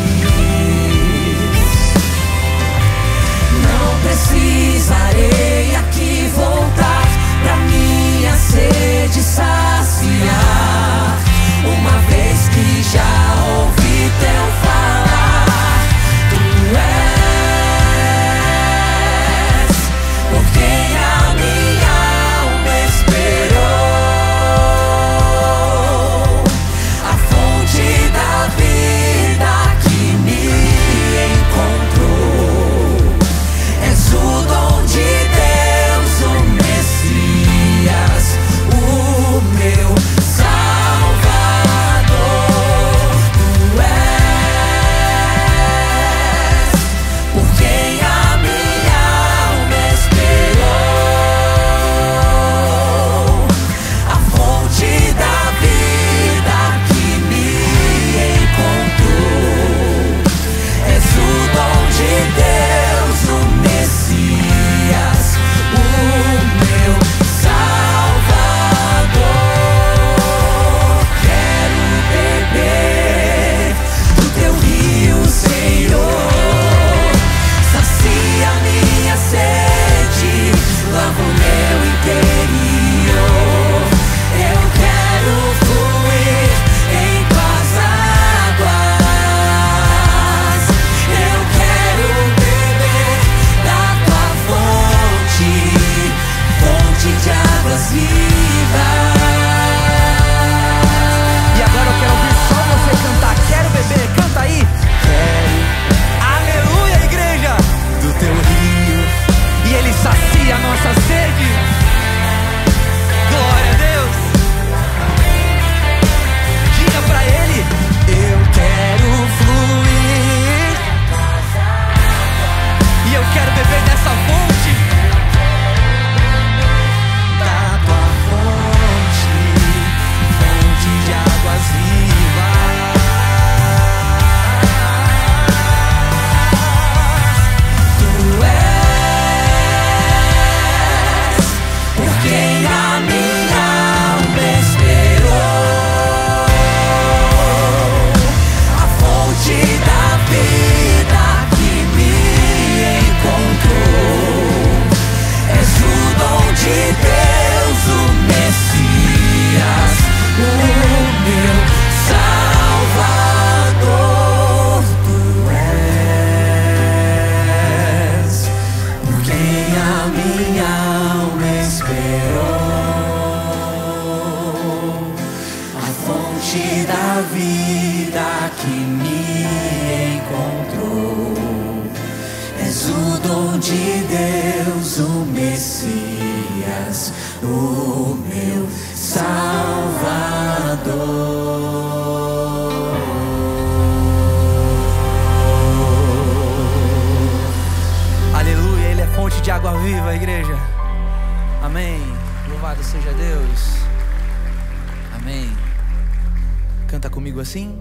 comigo assim?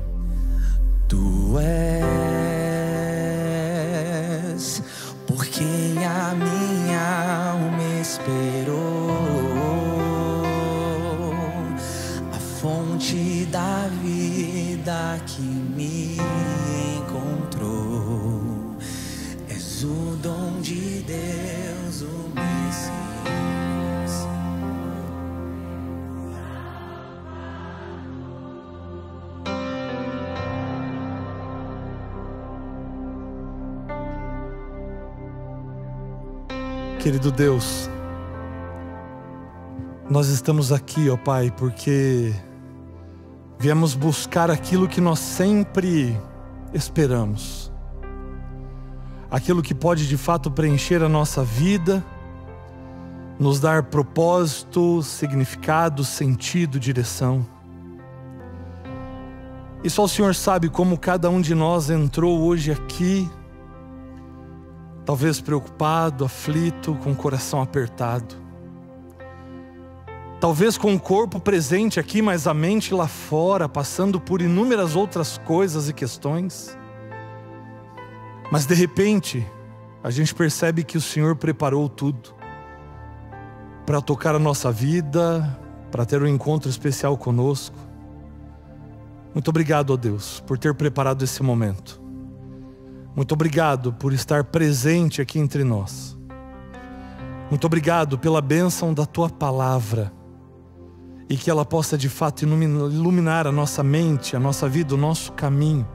Tu és por quem a minha alma esperou, a fonte da vida que me encontrou. És o dom de Deus, o Messias. Querido Deus, nós estamos aqui, ó Pai, porque viemos buscar aquilo que nós sempre esperamos. Aquilo que pode de fato preencher a nossa vida, nos dar propósito, significado, sentido, direção. E só o Senhor sabe como cada um de nós entrou hoje aqui, talvez preocupado, aflito, com o coração apertado. Talvez com o corpo presente aqui, mas a mente lá fora, passando por inúmeras outras coisas e questões. Mas de repente, a gente percebe que o Senhor preparou tudo para tocar a nossa vida, para ter um encontro especial conosco. Muito obrigado, ó Deus, por ter preparado esse momento. Muito obrigado por estar presente aqui entre nós. Muito obrigado pela bênção da Tua palavra, e que ela possa de fato iluminar a nossa mente, a nossa vida, o nosso caminho,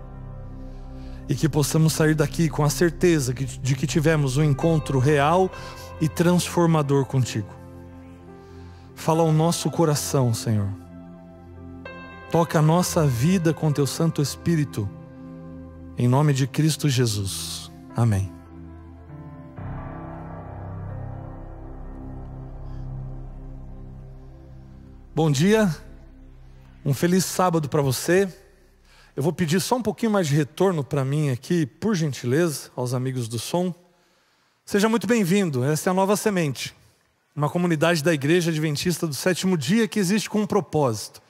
e que possamos sair daqui com a certeza de que tivemos um encontro real e transformador contigo. Fala ao nosso coração, Senhor. Toca a nossa vida com Teu Santo Espírito, em nome de Cristo Jesus. Amém. Bom dia, um feliz sábado para você. Eu vou pedir só um pouquinho mais de retorno para mim aqui, por gentileza, aos amigos do som. Seja muito bem-vindo, essa é a Nova Semente, uma comunidade da Igreja Adventista do Sétimo Dia que existe com um propósito.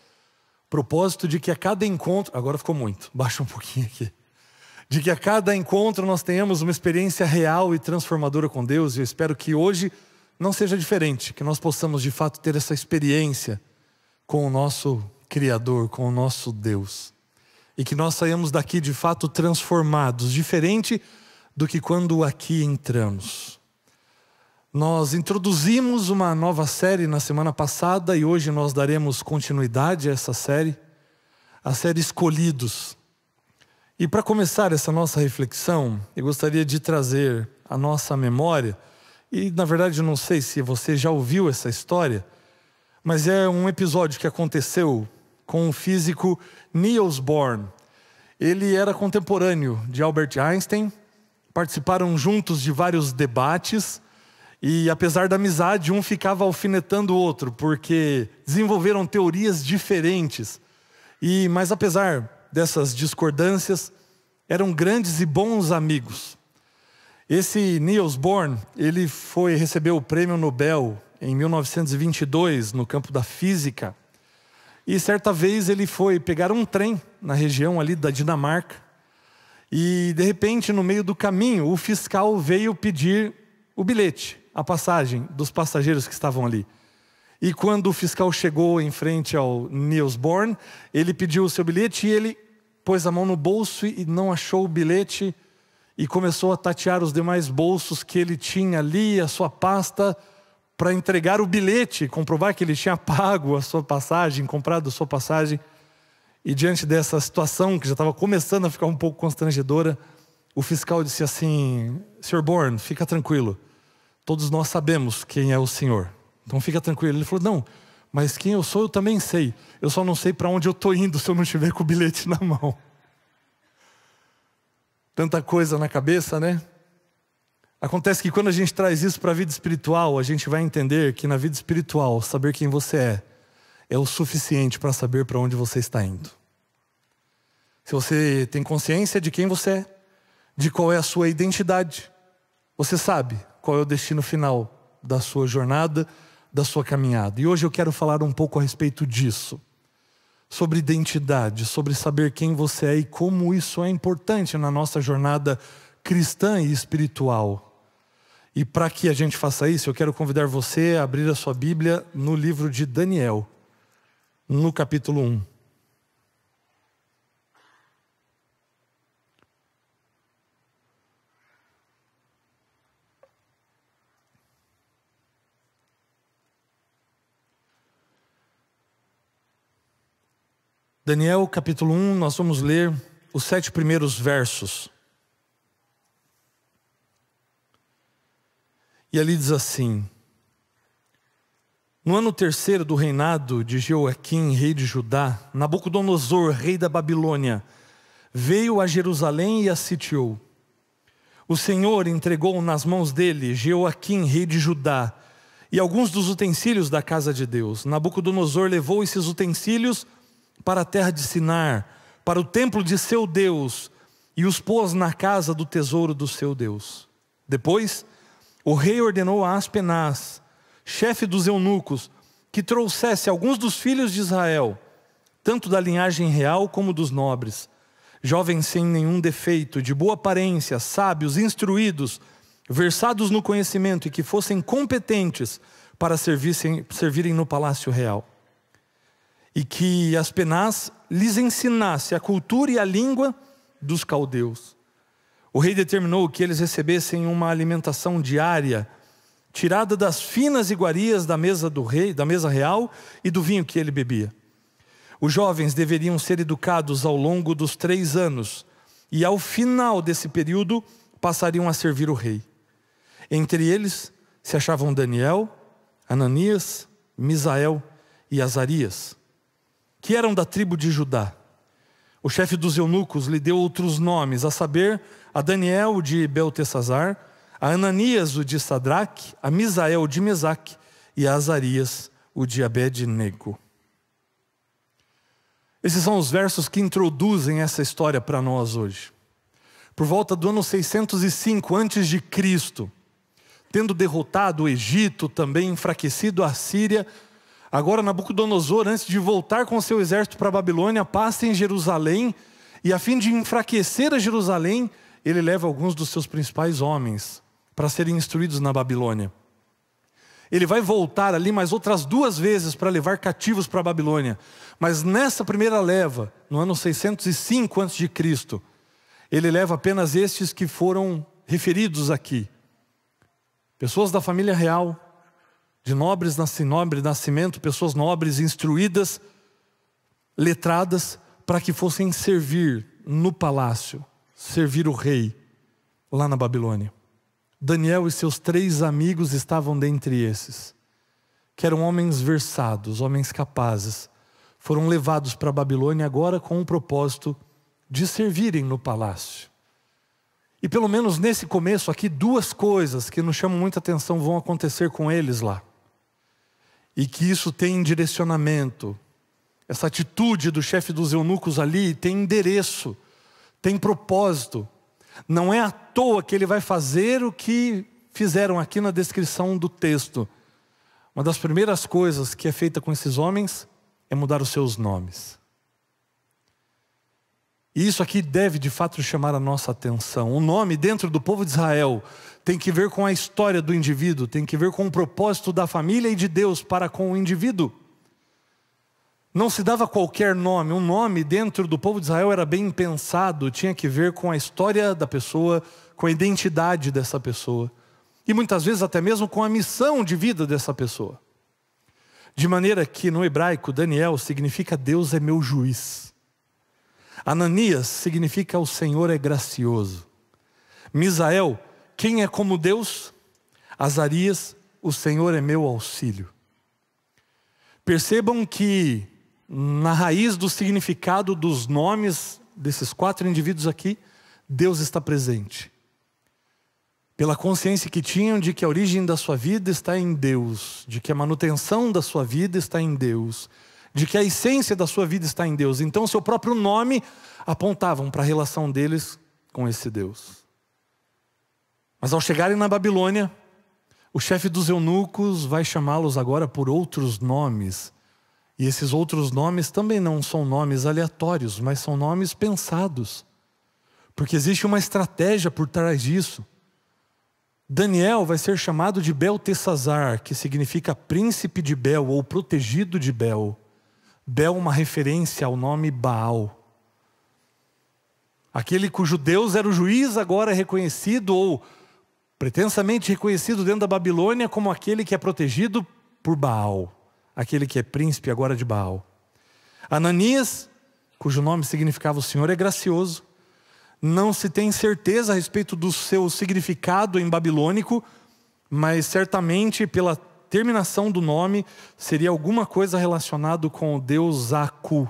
Propósito de que a cada encontro... Agora ficou muito, baixa um pouquinho aqui. De que a cada encontro nós tenhamos uma experiência real e transformadora com Deus. E eu espero que hoje não seja diferente, que nós possamos de fato ter essa experiência com o nosso Criador, com o nosso Deus. E que nós saímos daqui de fato transformados, diferente do que quando aqui entramos. Nós introduzimos uma nova série na semana passada e hoje nós daremos continuidade a essa série, a série Escolhidos. E para começar essa nossa reflexão, eu gostaria de trazer à nossa memória, e na verdade eu não sei se você já ouviu essa história, mas é um episódio que aconteceu com o físico Niels Bohr. Ele era contemporâneo de Albert Einstein, participaram juntos de vários debates, e apesar da amizade, um ficava alfinetando o outro, porque desenvolveram teorias diferentes. Mas apesar dessas discordâncias, eram grandes e bons amigos. Esse Niels Bohr, ele recebeu o prêmio Nobel em 1922 no campo da física. E certa vez ele foi pegar um trem na região ali da Dinamarca. E de repente, no meio do caminho, o fiscal veio pedir o bilhete, a passagem dos passageiros que estavam ali. E quando o fiscal chegou em frente ao Niels Bohr, ele pediu o seu bilhete e ele pôs a mão no bolso e não achou o bilhete e começou a tatear os demais bolsos que ele tinha ali, a sua pasta, para entregar o bilhete, comprovar que ele tinha pago a sua passagem, comprado a sua passagem. E diante dessa situação, que já estava começando a ficar um pouco constrangedora, o fiscal disse assim: Sr. Bohr, fica tranquilo, todos nós sabemos quem é o senhor, então fica tranquilo. Ele falou: não, mas quem eu sou eu também sei, eu só não sei para onde eu estou indo se eu não estiver com o bilhete na mão. Tanta coisa na cabeça, né? Acontece que quando a gente traz isso para a vida espiritual, a gente vai entender que na vida espiritual, saber quem você é o suficiente para saber para onde você está indo. Se você tem consciência de quem você é, de qual é a sua identidade, você sabe qual é o destino final da sua jornada, da sua caminhada. E hoje eu quero falar um pouco a respeito disso. sobre identidade, sobre saber quem você é e como isso é importante na nossa jornada cristã e espiritual. E para que a gente faça isso, eu quero convidar você a abrir a sua Bíblia no livro de Daniel, no capítulo 1. Daniel, capítulo 1, nós vamos ler os 7 primeiros versos. E ali diz assim: no ano 3º do reinado de Jeoaquim, rei de Judá, Nabucodonosor, rei da Babilônia, veio a Jerusalém e a sitiou. O Senhor entregou nas mãos dele Jeoaquim, rei de Judá, e alguns dos utensílios da casa de Deus. Nabucodonosor levou esses utensílios para a terra de Sinar, para o templo de seu Deus, e os pôs na casa do tesouro do seu Deus. Depois, o rei ordenou a Aspenaz, chefe dos eunucos, que trouxesse alguns dos filhos de Israel, tanto da linhagem real como dos nobres, jovens sem nenhum defeito, de boa aparência, sábios, instruídos, versados no conhecimento e que fossem competentes para servirem no palácio real. E que Aspenaz lhes ensinasse a cultura e a língua dos caldeus. O rei determinou que eles recebessem uma alimentação diária, tirada das finas iguarias da mesa do rei, da mesa real e do vinho que ele bebia. Os jovens deveriam ser educados ao longo dos 3 anos, e ao final desse período passariam a servir o rei. Entre eles se achavam Daniel, Ananias, Misael e Azarias, que eram da tribo de Judá. O chefe dos eunucos lhe deu outros nomes, a saber, a Daniel, o de Beltesazar, a Ananias, o de Sadraque, a Misael, o de Mesaque, e a Azarias, o de Abed-nego. Esses são os versos que introduzem essa história para nós hoje. Por volta do ano 605 a.C., tendo derrotado o Egito, também enfraquecido a Síria, agora Nabucodonosor, antes de voltar com seu exército para a Babilônia, passa em Jerusalém, e a fim de enfraquecer a Jerusalém, ele leva alguns dos seus principais homens para serem instruídos na Babilônia. Ele vai voltar ali mais outras 2 vezes para levar cativos para a Babilônia. Mas nessa primeira leva, no ano 605 a.C., ele leva apenas estes que foram referidos aqui. Pessoas da família real, de nobre nascimento, pessoas nobres, instruídas, letradas, para que fossem servir no palácio, servir o rei, lá na Babilônia. Daniel e seus 3 amigos estavam dentre esses, que eram homens versados, homens capazes, foram levados para a Babilônia agora com o propósito de servirem no palácio. E pelo menos nesse começo aqui, 2 coisas que nos chamam muita atenção vão acontecer com eles lá. E que isso tem direcionamento. Essa atitude do chefe dos eunucos ali tem endereço, tem propósito. Não é à toa que ele vai fazer o que fizeram aqui na descrição do texto. Uma das primeiras coisas que é feita com esses homens é mudar os seus nomes. E isso aqui deve de fato chamar a nossa atenção. O nome dentro do povo de Israel tem que ver com a história do indivíduo, tem que ver com o propósito da família e de Deus para com o indivíduo. Não se dava qualquer nome. Um nome dentro do povo de Israel era bem pensado, tinha que ver com a história da pessoa, com a identidade dessa pessoa. E muitas vezes até mesmo com a missão de vida dessa pessoa. De maneira que no hebraico, Daniel significa Deus é meu juiz. Ananias significa o Senhor é gracioso. Misael, quem é como Deus? Azarias, o Senhor é meu auxílio. Percebam que na raiz do significado dos nomes desses 4 indivíduos aqui, Deus está presente. Pela consciência que tinham de que a origem da sua vida está em Deus, de que a manutenção da sua vida está em Deus, de que a essência da sua vida está em Deus. Então seu próprio nome apontavam para a relação deles com esse Deus. Mas ao chegarem na Babilônia, o chefe dos eunucos vai chamá-los agora por outros nomes. E esses outros nomes também não são nomes aleatórios, mas são nomes pensados. Porque existe uma estratégia por trás disso. Daniel vai ser chamado de Beltesazar, que significa príncipe de Bel ou protegido de Bel. Bel uma referência ao nome Baal. Aquele cujo Deus era o juiz agora é reconhecido ou pretensamente reconhecido dentro da Babilônia como aquele que é protegido por Baal. Aquele que é príncipe agora de Baal. Ananias, cujo nome significava o Senhor é gracioso. Não se tem certeza a respeito do seu significado em babilônico, mas certamente pela terminação do nome seria alguma coisa relacionada com o deus Aku,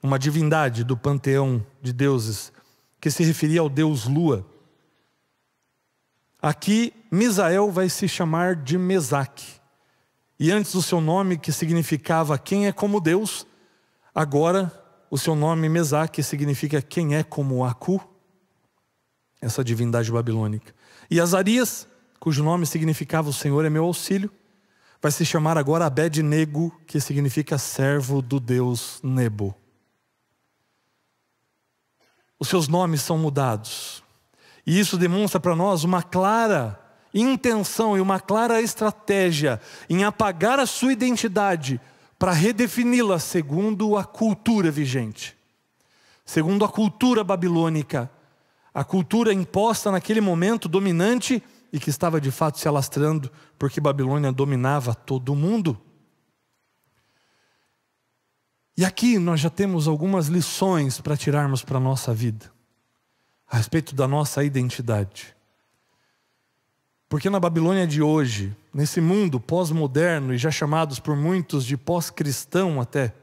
uma divindade do panteão de deuses, que se referia ao deus Lua. Aqui, Misael vai se chamar de Mesaque. E antes do seu nome, que significava quem é como Deus, agora o seu nome Mesaque significa quem é como Aku, essa divindade babilônica. E Azarias, cujo nome significava o Senhor é meu auxílio, vai se chamar agora Abed-nego, que significa servo do Deus Nebo. Os seus nomes são mudados. E isso demonstra para nós uma clara intenção e uma clara estratégia em apagar a sua identidade para redefini-la segundo a cultura vigente. Segundo a cultura babilônica. A cultura imposta naquele momento dominante e que estava de fato se alastrando porque Babilônia dominava todo o mundo. E aqui nós já temos algumas lições para tirarmos para a nossa vida, a respeito da nossa identidade. Porque na Babilônia de hoje, nesse mundo pós-moderno e já chamados por muitos de pós-cristão até,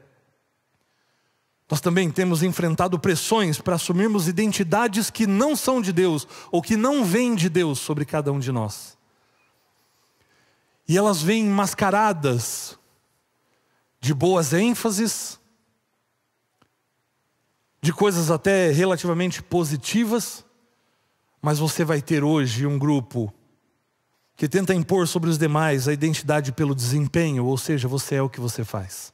nós também temos enfrentado pressões para assumirmos identidades que não são de Deus ou que não vêm de Deus sobre cada um de nós. E elas vêm mascaradas de boas ênfases, de coisas até relativamente positivas, mas você vai ter hoje um grupo que tenta impor sobre os demais a identidade pelo desempenho, ou seja, você é o que você faz.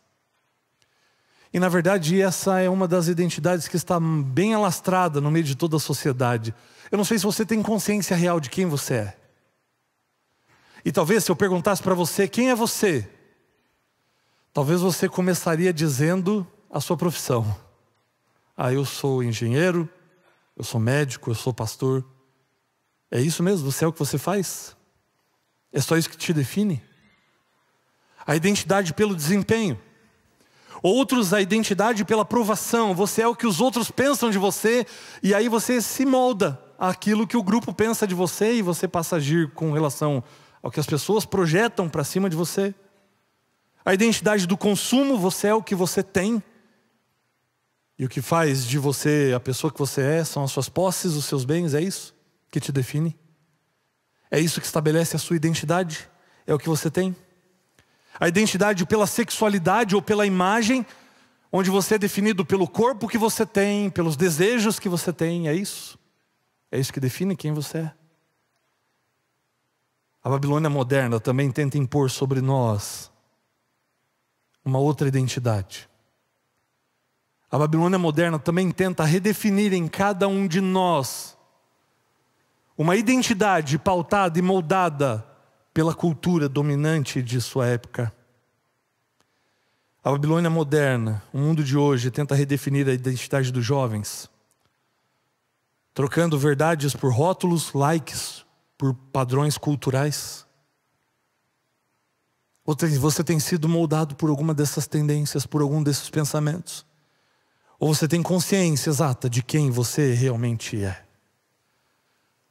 E na verdade essa é uma das identidades que está bem alastrada no meio de toda a sociedade. Eu não sei se você tem consciência real de quem você é. E talvez se eu perguntasse para você quem é você, talvez você começaria dizendo a sua profissão. Eu sou engenheiro, eu sou médico, eu sou pastor. É isso mesmo? Você é o que você faz? É só isso que te define? A identidade pelo desempenho. Outros, a identidade pela aprovação. Você é o que os outros pensam de você, e aí você se molda àquilo que o grupo pensa de você, e você passa a agir com relação ao que as pessoas projetam para cima de você. A identidade do consumo, você é o que você tem. E o que faz de você a pessoa que você é são as suas posses, os seus bens, é isso que te define? É isso que estabelece a sua identidade? É o que você tem? A identidade pela sexualidade ou pela imagem, onde você é definido pelo corpo que você tem, pelos desejos que você tem, é isso? É isso que define quem você é? A Babilônia moderna também tenta impor sobre nós uma outra identidade. A Babilônia moderna também tenta redefinir em cada um de nós uma identidade pautada e moldada pela cultura dominante de sua época. A Babilônia moderna, o mundo de hoje, tenta redefinir a identidade dos jovens, trocando verdades por rótulos, likes, por padrões culturais. Você tem sido moldado por alguma dessas tendências, por algum desses pensamentos? Ou você tem consciência exata de quem você realmente é?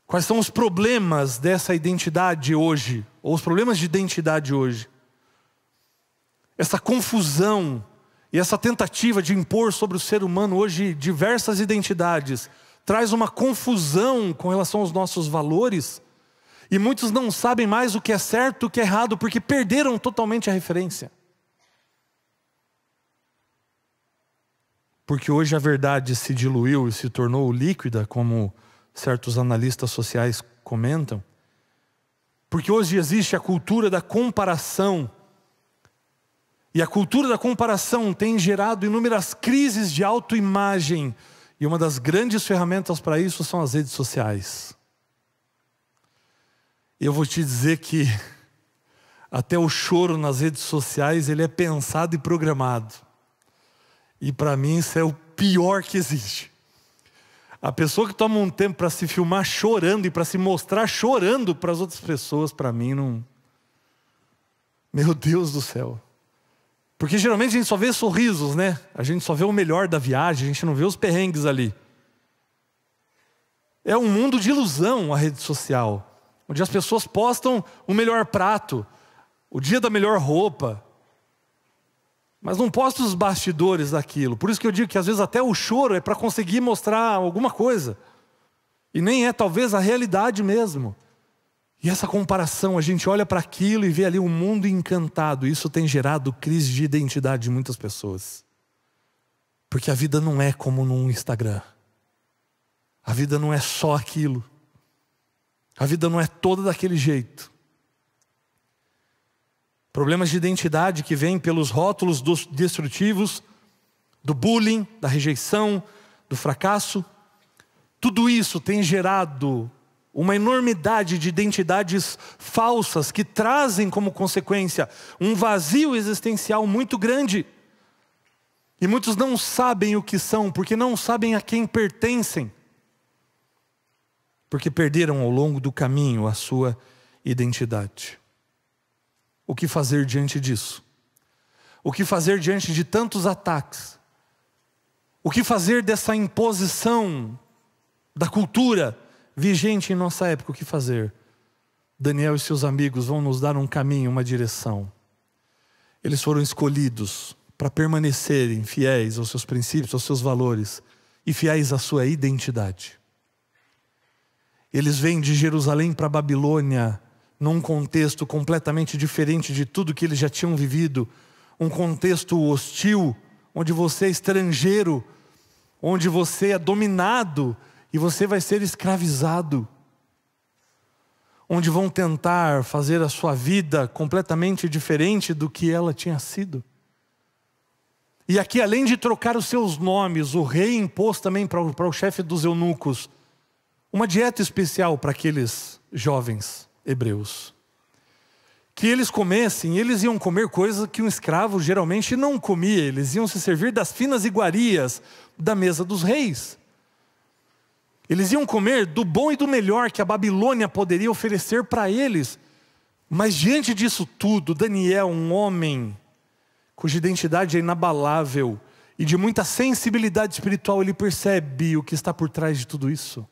Quais são os problemas dessa identidade hoje? Ou os problemas de identidade hoje? Essa confusão e essa tentativa de impor sobre o ser humano hoje diversas identidades traz uma confusão com relação aos nossos valores. E muitos não sabem mais o que é certo e o que é errado, porque perderam totalmente a referência. Porque hoje a verdade se diluiu e se tornou líquida, como certos analistas sociais comentam. Porque hoje existe a cultura da comparação. E a cultura da comparação tem gerado inúmeras crises de autoimagem. E uma das grandes ferramentas para isso são as redes sociais. E eu vou te dizer que até o choro nas redes sociais, ele é pensado e programado. E para mim isso é o pior que existe. A pessoa que toma um tempo para se filmar chorando e para se mostrar chorando para as outras pessoas, para mim não... Meu Deus do céu. Porque geralmente a gente só vê sorrisos, né? A gente só vê o melhor da viagem, a gente não vê os perrengues ali. É um mundo de ilusão a rede social, onde as pessoas postam o melhor prato, o dia da melhor roupa, mas não postam os bastidores daquilo. Por isso que eu digo que às vezes até o choro é para conseguir mostrar alguma coisa, e nem é talvez a realidade mesmo. E essa comparação, a gente olha para aquilo e vê ali um mundo encantado. Isso tem gerado crise de identidade de muitas pessoas. Porque a vida não é como no Instagram. A vida não é só aquilo. A vida não é toda daquele jeito. Problemas de identidade que vêm pelos rótulos destrutivos, do bullying, da rejeição, do fracasso. Tudo isso tem gerado uma enormidade de identidades falsas que trazem como consequência um vazio existencial muito grande. E muitos não sabem o que são, porque não sabem a quem pertencem. Porque perderam ao longo do caminho a sua identidade. O que fazer diante disso? O que fazer diante de tantos ataques? O que fazer dessa imposição da cultura vigente em nossa época? O que fazer? Daniel e seus amigos vão nos dar um caminho, uma direção. Eles foram escolhidos para permanecerem fiéis aos seus princípios, aos seus valores e fiéis à sua identidade. Eles vêm de Jerusalém para a Babilônia num contexto completamente diferente de tudo que eles já tinham vivido. Um contexto hostil, onde você é estrangeiro, onde você é dominado e você vai ser escravizado. Onde vão tentar fazer a sua vida completamente diferente do que ela tinha sido. E aqui, além de trocar os seus nomes, o rei impôs também para o chefe dos eunucos uma dieta especial para aqueles jovens hebreus. Que eles comessem, eles iam comer coisa que um escravo geralmente não comia. Eles iam se servir das finas iguarias da mesa dos reis. Eles iam comer do bom e do melhor que a Babilônia poderia oferecer para eles. Mas diante disso tudo, Daniel, um homem cuja identidade é inabalável e de muita sensibilidade espiritual, ele percebe o que está por trás de tudo isso.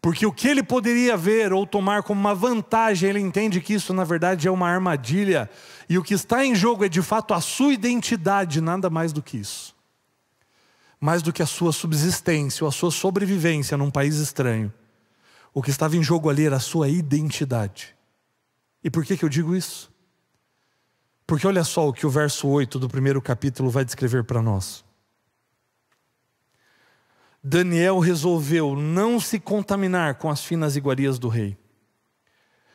Porque o que ele poderia ver ou tomar como uma vantagem, ele entende que isso na verdade é uma armadilha. E o que está em jogo é de fato a sua identidade, nada mais do que isso. Mais do que a sua subsistência ou a sua sobrevivência num país estranho. O que estava em jogo ali era a sua identidade. E por que eu digo isso? Porque olha só o que o verso 8 do primeiro capítulo vai descrever para nós. Daniel resolveu não se contaminar com as finas iguarias do rei,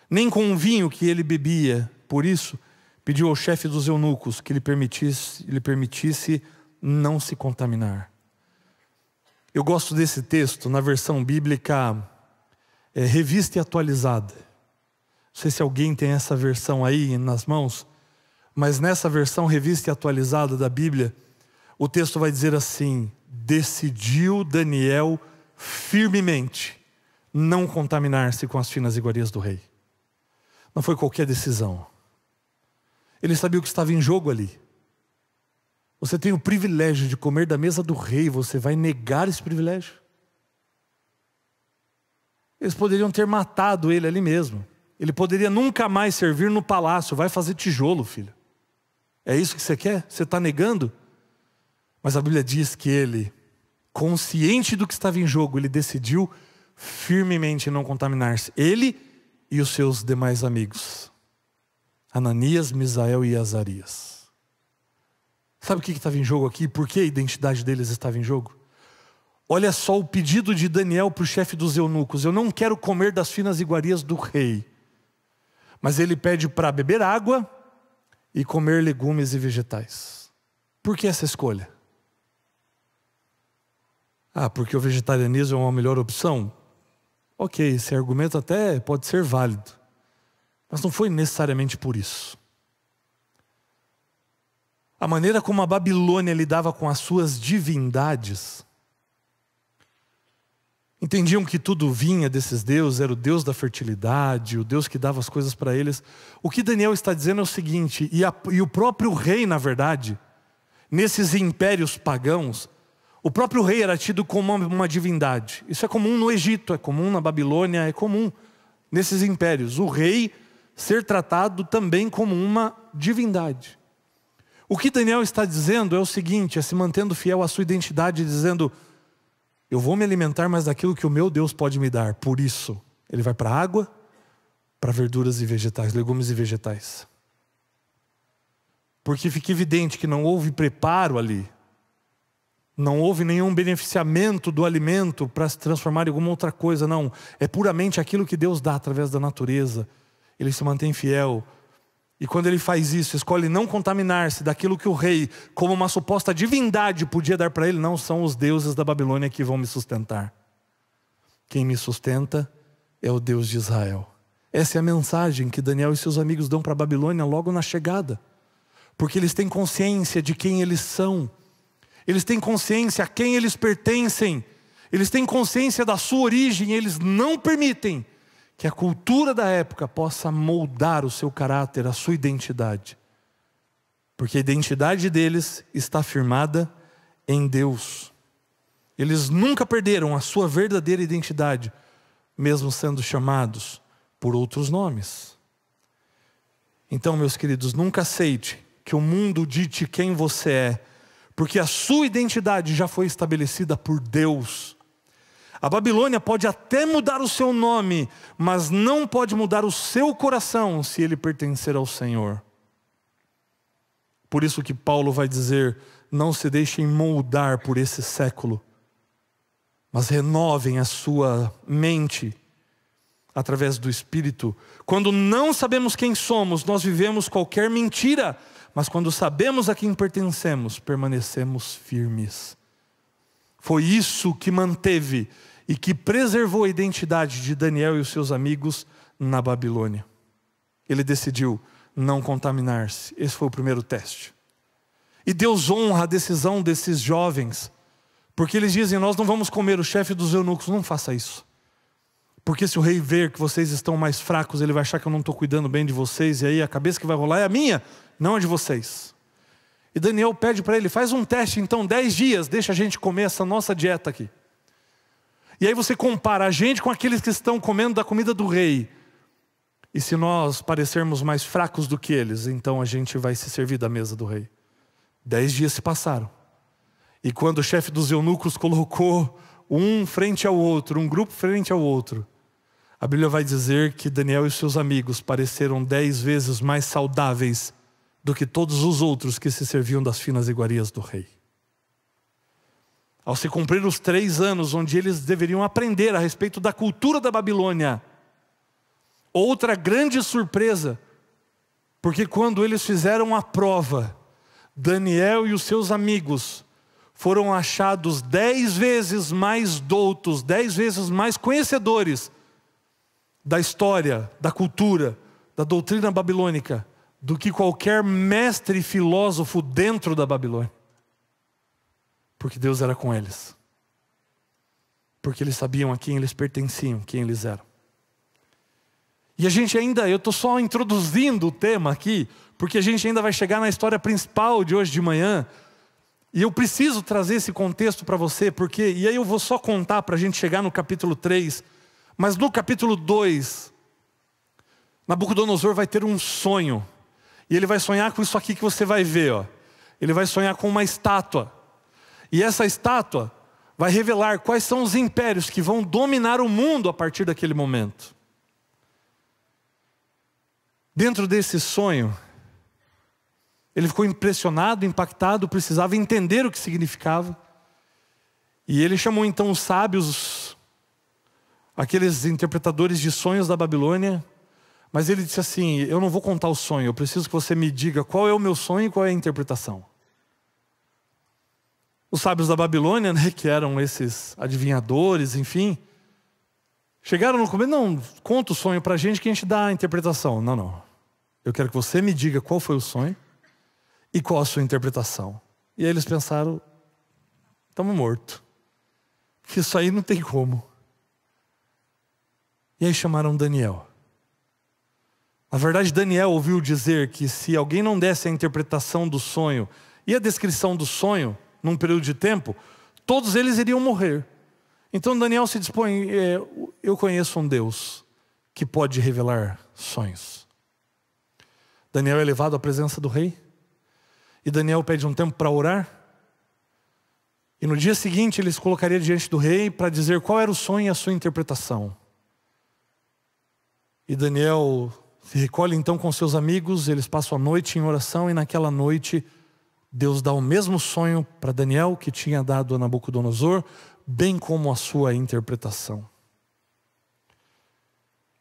nem com o vinho que ele bebia. Por isso, pediu ao chefe dos eunucos que lhe permitisse não se contaminar. Eu gosto desse texto na versão bíblica revista e atualizada. Não sei se alguém tem essa versão aí nas mãos, mas nessa versão revista e atualizada da Bíblia, o texto vai dizer assim: decidiu Daniel firmemente não contaminar-se com as finas iguarias do rei. Não foi qualquer decisão. Ele sabia o que estava em jogo ali. Você tem o privilégio de comer da mesa do rei, você vai negar esse privilégio? Eles poderiam ter matado ele ali mesmo. Ele poderia nunca mais servir no palácio. Vai fazer tijolo, filho. É isso que você quer? Você está negando? Mas a Bíblia diz que ele, consciente do que estava em jogo, ele decidiu firmemente não contaminar-se. Ele e os seus demais amigos. Ananias, Misael e Azarias. Sabe o que estava em jogo aqui? Por que a identidade deles estava em jogo? Olha só o pedido de Daniel para o chefe dos eunucos. Eu não quero comer das finas iguarias do rei. Mas ele pede para beber água e comer legumes e vegetais. Por que essa escolha? Porque o vegetarianismo é uma melhor opção? Ok, esse argumento até pode ser válido. Mas não foi necessariamente por isso. A maneira como a Babilônia lidava com as suas divindades, entendiam que tudo vinha desses deuses, era o Deus da fertilidade, o Deus que dava as coisas para eles. O que Daniel está dizendo é o seguinte, e o próprio rei, na verdade, nesses impérios pagãos, o próprio rei era tido como uma divindade. Isso é comum no Egito, é comum na Babilônia, é comum nesses impérios. O rei ser tratado também como uma divindade. O que Daniel está dizendo é o seguinte, é se mantendo fiel à sua identidade, dizendo: eu vou me alimentar mais daquilo que o meu Deus pode me dar. Por isso, ele vai para a água, para verduras e vegetais, legumes e vegetais. Porque fica evidente que não houve preparo ali. Não houve nenhum beneficiamento do alimento para se transformar em alguma outra coisa, não. É puramente aquilo que Deus dá através da natureza. Ele se mantém fiel. E quando ele faz isso, escolhe não contaminar-se daquilo que o rei, como uma suposta divindade, podia dar para ele. Não são os deuses da Babilônia que vão me sustentar. Quem me sustenta é o Deus de Israel. Essa é a mensagem que Daniel e seus amigos dão para a Babilônia logo na chegada. Porque eles têm consciência de quem eles são. Eles têm consciência a quem eles pertencem. Eles têm consciência da sua origem. Eles não permitem que a cultura da época possa moldar o seu caráter, a sua identidade. Porque a identidade deles está firmada em Deus. Eles nunca perderam a sua verdadeira identidade, mesmo sendo chamados por outros nomes. Então, meus queridos, nunca aceite que o mundo dite quem você é, porque a sua identidade já foi estabelecida por Deus. A Babilônia pode até mudar o seu nome, mas não pode mudar o seu coração se ele pertencer ao Senhor. Por isso que Paulo vai dizer: não se deixem moldar por esse século, mas renovem a sua mente através do Espírito. Quando não sabemos quem somos, nós vivemos qualquer mentira, mas quando sabemos a quem pertencemos, permanecemos firmes. Foi isso que manteve e que preservou a identidade de Daniel e os seus amigos na Babilônia. Ele decidiu não contaminar-se. Esse foi o primeiro teste. E Deus honra a decisão desses jovens, porque eles dizem: nós não vamos comer o chefe dos eunucos. Não faça isso, porque se o rei ver que vocês estão mais fracos, ele vai achar que eu não estou cuidando bem de vocês, e aí a cabeça que vai rolar é a minha, não a de vocês. E Daniel pede para ele: faz um teste então, 10 dias, deixa a gente comer essa nossa dieta aqui. E aí você compara a gente com aqueles que estão comendo da comida do rei. E se nós parecermos mais fracos do que eles, então a gente vai se servir da mesa do rei. 10 dias se passaram. E quando o chefe dos eunucos colocou um frente ao outro, um grupo frente ao outro, a Bíblia vai dizer que Daniel e seus amigos pareceram 10 vezes mais saudáveis do que todos os outros que se serviam das finas iguarias do rei. Ao se cumprir os 3 anos onde eles deveriam aprender a respeito da cultura da Babilônia, outra grande surpresa, porque quando eles fizeram a prova, Daniel e os seus amigos foram achados 10 vezes mais doutos, 10 vezes mais conhecedores da história, da cultura, da doutrina babilônica, do que qualquer mestre e filósofo dentro da Babilônia. Porque Deus era com eles. Porque eles sabiam a quem eles pertenciam, quem eles eram. E a gente ainda, eu estou só introduzindo o tema aqui, porque a gente ainda vai chegar na história principal de hoje de manhã. E eu preciso trazer esse contexto para você, porque, e aí eu vou só contar para a gente chegar no capítulo 3, mas no capítulo 2, Nabucodonosor vai ter um sonho. E ele vai sonhar com isso aqui que você vai ver, ó. Ele vai sonhar com uma estátua. E essa estátua vai revelar quais são os impérios que vão dominar o mundo a partir daquele momento. Dentro desse sonho, ele ficou impressionado, impactado, precisava entender o que significava. E ele chamou então os sábios, aqueles interpretadores de sonhos da Babilônia, Mas ele disse assim: eu não vou contar o sonho, eu preciso que você me diga qual é o meu sonho e qual é a interpretação. Os sábios da Babilônia, né, que eram esses adivinhadores, enfim, chegaram no começo: não, conta o sonho pra gente que a gente dá a interpretação. Não. Eu quero que você me diga qual foi o sonho e qual a sua interpretação. E aí eles pensaram: estamos mortos. Isso aí não tem como. E aí chamaram Daniel. Na verdade, Daniel ouviu dizer que se alguém não desse a interpretação do sonho e a descrição do sonho, num período de tempo, todos eles iriam morrer. Então Daniel se dispõe: eu conheço um Deus que pode revelar sonhos. Daniel é levado à presença do rei, e Daniel pede um tempo para orar, e no dia seguinte ele se colocaria diante do rei para dizer qual era o sonho e a sua interpretação. E Daniel se recolhe então com seus amigos, eles passam a noite em oração, e naquela noite Deus dá o mesmo sonho para Daniel que tinha dado a Nabucodonosor, bem como a sua interpretação.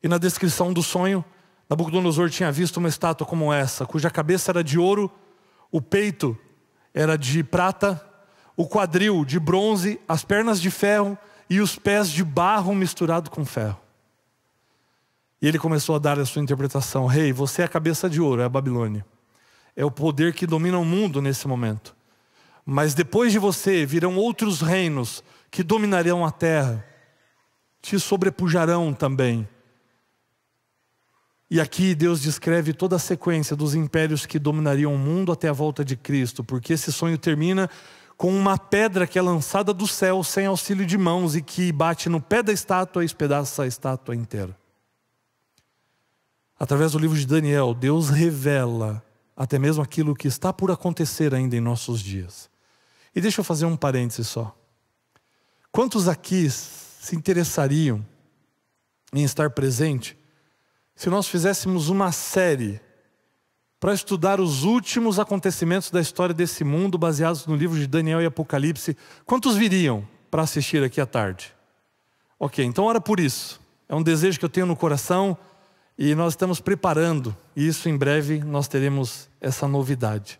E na descrição do sonho, Nabucodonosor tinha visto uma estátua como essa, cuja cabeça era de ouro, o peito era de prata, o quadril de bronze, as pernas de ferro e os pés de barro misturado com ferro. E ele começou a dar a sua interpretação: rei, você é a cabeça de ouro, é a Babilônia. É o poder que domina o mundo nesse momento. Mas depois de você virão outros reinos que dominarão a terra, te sobrepujarão também. E aqui Deus descreve toda a sequência dos impérios que dominariam o mundo até a volta de Cristo, porque esse sonho termina com uma pedra que é lançada do céu sem auxílio de mãos e que bate no pé da estátua e espedaça a estátua inteira. Através do livro de Daniel, Deus revela até mesmo aquilo que está por acontecer ainda em nossos dias. E deixa eu fazer um parêntese só. Quantos aqui se interessariam em estar presente se nós fizéssemos uma série para estudar os últimos acontecimentos da história desse mundo, baseados no livro de Daniel e Apocalipse? Quantos viriam para assistir aqui à tarde? Ok, então ora por isso. É um desejo que eu tenho no coração e nós estamos preparando. E isso em breve nós teremos essa novidade.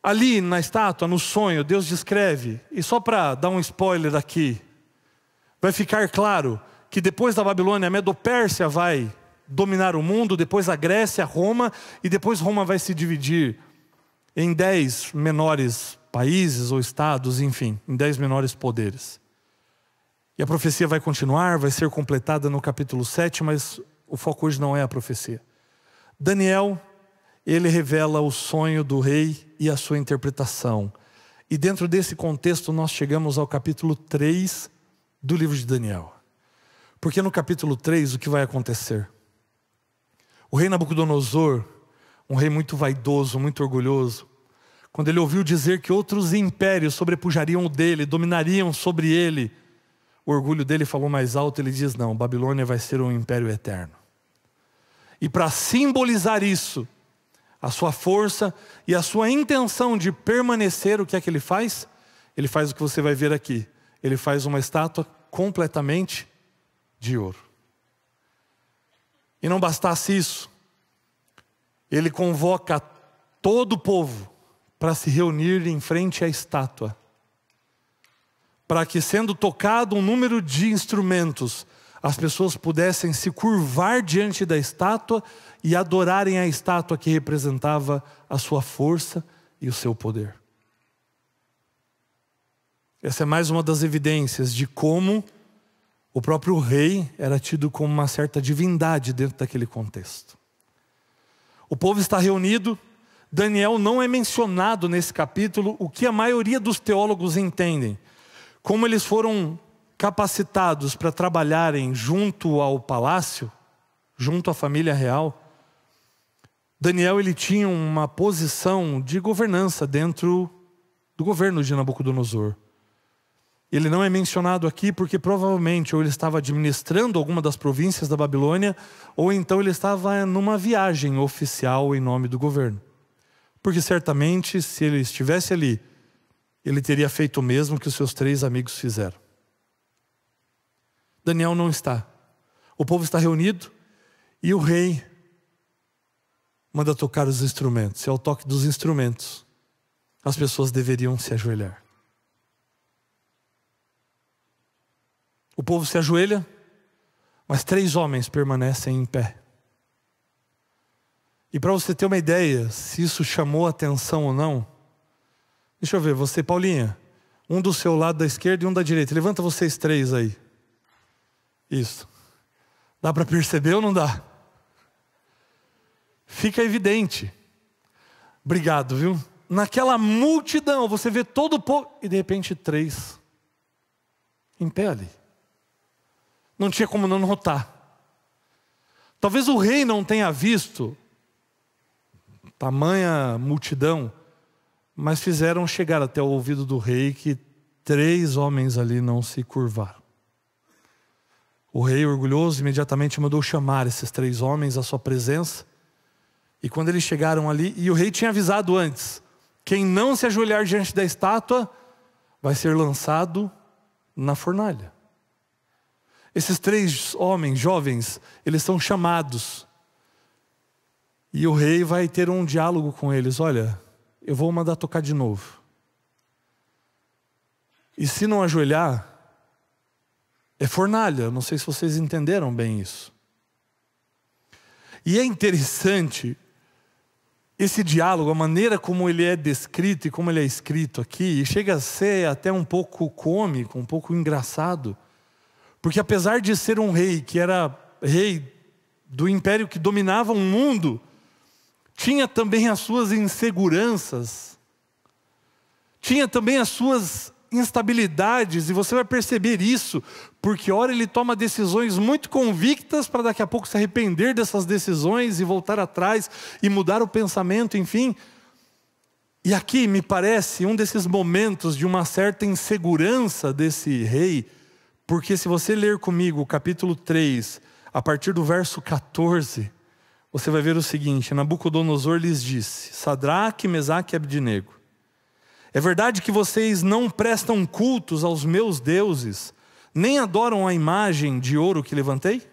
Ali na estátua, no sonho, Deus descreve, e só para dar um spoiler aqui, vai ficar claro que depois da Babilônia, a Medo-Pérsia vai dominar o mundo, depois a Grécia, Roma, e depois Roma vai se dividir em 10 menores países ou estados, enfim, em 10 menores poderes. E a profecia vai continuar, vai ser completada no capítulo 7, mas o foco hoje não é a profecia. Daniel, ele revela o sonho do rei e a sua interpretação. E dentro desse contexto nós chegamos ao capítulo 3 do livro de Daniel. Porque no capítulo 3 o que vai acontecer? O rei Nabucodonosor, um rei muito vaidoso, muito orgulhoso, quando ele ouviu dizer que outros impérios sobrepujariam o dele, dominariam sobre ele, o orgulho dele falou mais alto. Ele diz: não, Babilônia vai ser um império eterno. E para simbolizar isso, a sua força e a sua intenção de permanecer, o que é que ele faz? Ele faz o que você vai ver aqui. Ele faz uma estátua completamente de ouro. E não bastasse isso, ele convoca todo o povo para se reunir em frente à estátua, para que, sendo tocado um número de instrumentos, as pessoas pudessem se curvar diante da estátua e adorarem a estátua que representava a sua força e o seu poder. Essa é mais uma das evidências de como o próprio rei era tido como uma certa divindade dentro daquele contexto. O povo está reunido. Daniel não é mencionado nesse capítulo, o que a maioria dos teólogos entendem. Como eles foram capacitados para trabalharem junto ao palácio, junto à família real, Daniel ele tinha uma posição de governança dentro do governo de Nabucodonosor. Ele não é mencionado aqui porque provavelmente ou ele estava administrando alguma das províncias da Babilônia, ou então ele estava numa viagem oficial em nome do governo. Porque certamente, se ele estivesse ali, ele teria feito o mesmo que os seus 3 amigos fizeram. Daniel não está. O povo está reunido e o rei manda tocar os instrumentos. E ao toque dos instrumentos, as pessoas deveriam se ajoelhar. O povo se ajoelha, mas 3 homens permanecem em pé. E para você ter uma ideia se isso chamou atenção ou não, deixa eu ver, você, Paulinha, um do seu lado da esquerda e um da direita. Levanta vocês 3 aí. Isso. Dá para perceber ou não dá? Fica evidente. Obrigado, viu? Naquela multidão, você vê todo o povo e de repente 3 em pé ali. Não tinha como não notar. Talvez o rei não tenha visto tamanha multidão, mas fizeram chegar até o ouvido do rei que 3 homens ali não se curvaram. O rei, orgulhoso, imediatamente mandou chamar esses 3 homens à sua presença. E quando eles chegaram ali, e o rei tinha avisado antes, quem não se ajoelhar diante da estátua vai ser lançado na fornalha. Esses 3 homens jovens, eles são chamados. E o rei vai ter um diálogo com eles. Olha, eu vou mandar tocar de novo. E se não ajoelhar, é fornalha. Não sei se vocês entenderam bem isso. E é interessante esse diálogo, a maneira como ele é descrito e como ele é escrito aqui, e chega a ser até um pouco cômico, um pouco engraçado. Porque apesar de ser um rei que era rei do império que dominava o mundo, tinha também as suas inseguranças, tinha também as suas instabilidades, e você vai perceber isso, porque ora ele toma decisões muito convictas para daqui a pouco se arrepender dessas decisões e voltar atrás e mudar o pensamento, enfim. E aqui me parece um desses momentos de uma certa insegurança desse rei, porque se você ler comigo o capítulo 3, a partir do verso 14, você vai ver o seguinte: Nabucodonosor lhes disse: Sadraque, Mesaque e Abdenego, é verdade que vocês não prestam cultos aos meus deuses, nem adoram a imagem de ouro que levantei?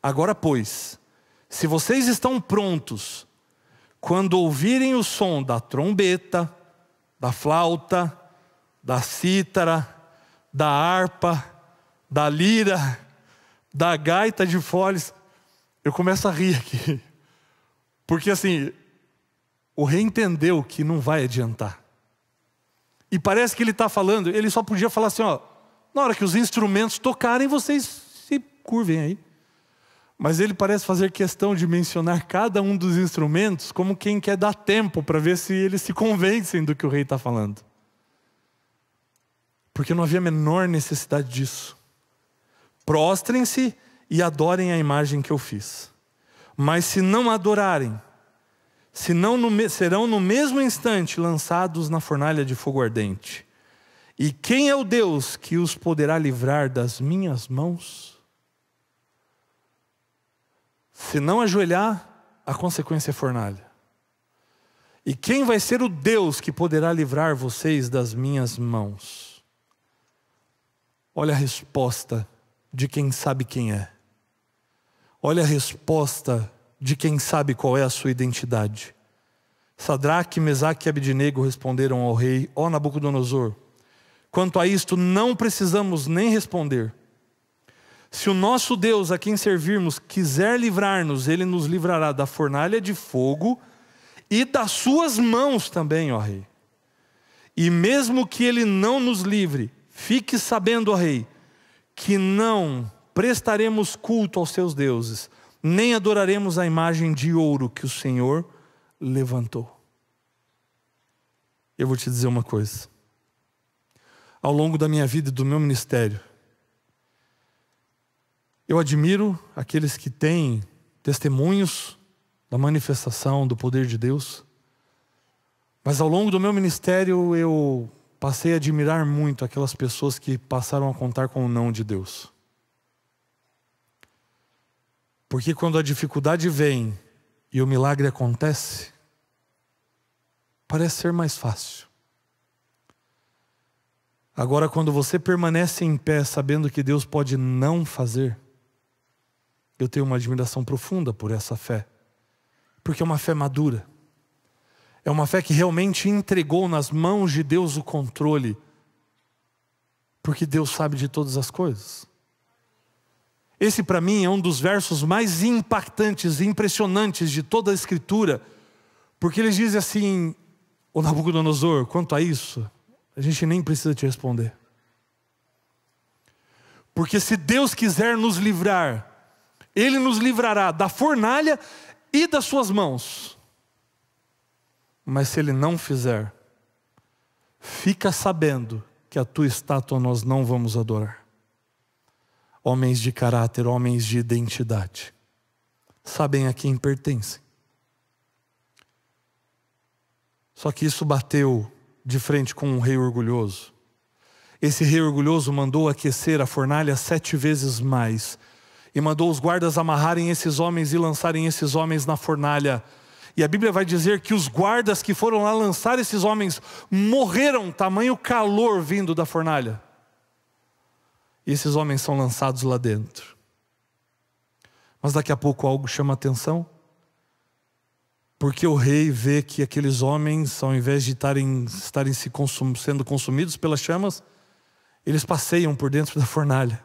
Agora, pois, se vocês estão prontos, quando ouvirem o som da trombeta, da flauta, da cítara, da harpa, da lira, da gaita de foles, eu começo a rir aqui. Porque assim, o rei entendeu que não vai adiantar. E parece que ele está falando, ele só podia falar assim, ó, na hora que os instrumentos tocarem, vocês se curvem aí. Mas ele parece fazer questão de mencionar cada um dos instrumentos como quem quer dar tempo para ver se eles se convencem do que o rei está falando. Porque não havia a menor necessidade disso. Prostrem-se e adorem a imagem que eu fiz. Mas se não adorarem, serão no mesmo instante lançados na fornalha de fogo ardente. E quem é o Deus que os poderá livrar das minhas mãos? Se não ajoelhar, a consequência é fornalha. E quem vai ser o Deus que poderá livrar vocês das minhas mãos? Olha a resposta de quem sabe quem é. Olha a resposta de quem sabe qual é a sua identidade. Sadraque, Mesaque e Abdenego responderam ao rei: ó Nabucodonosor, quanto a isto não precisamos nem responder. Se o nosso Deus a quem servirmos quiser livrar-nos, Ele nos livrará da fornalha de fogo e das suas mãos também, ó rei. E mesmo que Ele não nos livre, fique sabendo, ó rei, que não prestaremos culto aos seus deuses, nem adoraremos a imagem de ouro que o Senhor levantou. Eu vou te dizer uma coisa. Ao longo da minha vida e do meu ministério, eu admiro aqueles que têm testemunhos da manifestação do poder de Deus. Mas ao longo do meu ministério eu passei a admirar muito aquelas pessoas que passaram a contar com o não de Deus. Porque quando a dificuldade vem e o milagre acontece, parece ser mais fácil. Agora, quando você permanece em pé sabendo que Deus pode não fazer, Eu tenho uma admiração profunda por essa fé, porque é uma fé madura. É uma fé que realmente entregou nas mãos de Deus o controle, porque Deus sabe de todas as coisas. Esse para mim é um dos versos mais impactantes e impressionantes de toda a Escritura, porque ele diz assim: ô Nabucodonosor, quanto a isso, a gente nem precisa te responder. Porque se Deus quiser nos livrar, Ele nos livrará da fornalha e das suas mãos. Mas se Ele não fizer, fica sabendo que a tua estátua nós não vamos adorar. Homens de caráter, homens de identidade, sabem a quem pertencem. Só que isso bateu de frente com um rei orgulhoso. Esse rei orgulhoso mandou aquecer a fornalha 7 vezes mais. E mandou os guardas amarrarem esses homens e lançarem esses homens na fornalha. E a Bíblia vai dizer que os guardas que foram lá lançar esses homens morreram, tamanho calor vindo da fornalha. E esses homens são lançados lá dentro. Mas daqui a pouco algo chama a atenção. Porque o rei vê que aqueles homens, ao invés de estarem sendo consumidos pelas chamas, eles passeiam por dentro da fornalha.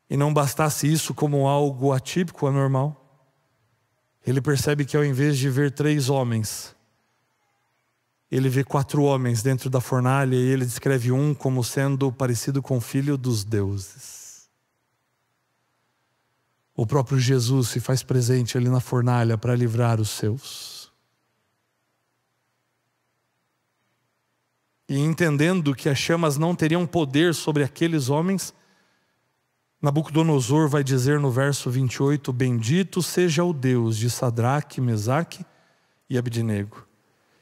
E não bastasse isso como algo atípico, anormal, ele percebe que ao invés de ver 3 homens, ele vê 4 homens dentro da fornalha, e ele descreve um como sendo parecido com o filho dos deuses. O próprio Jesus se faz presente ali na fornalha para livrar os seus. E entendendo que as chamas não teriam poder sobre aqueles homens, Nabucodonosor vai dizer no verso 28, bendito seja o Deus de Sadraque, Mesaque e Abdenego,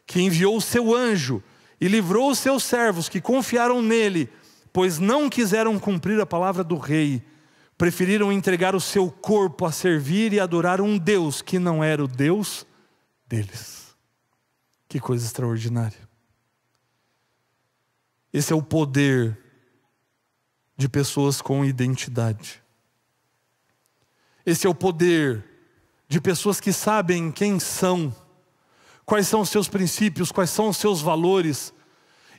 que enviou o seu anjo e livrou os seus servos que confiaram nele, pois não quiseram cumprir a palavra do rei, preferiram entregar o seu corpo a servir e adorar um Deus que não era o Deus deles. Que coisa extraordinária. Esse é o poder de pessoas com identidade. Esse é o poder de pessoas que sabem quem são, quais são os seus princípios, quais são os seus valores.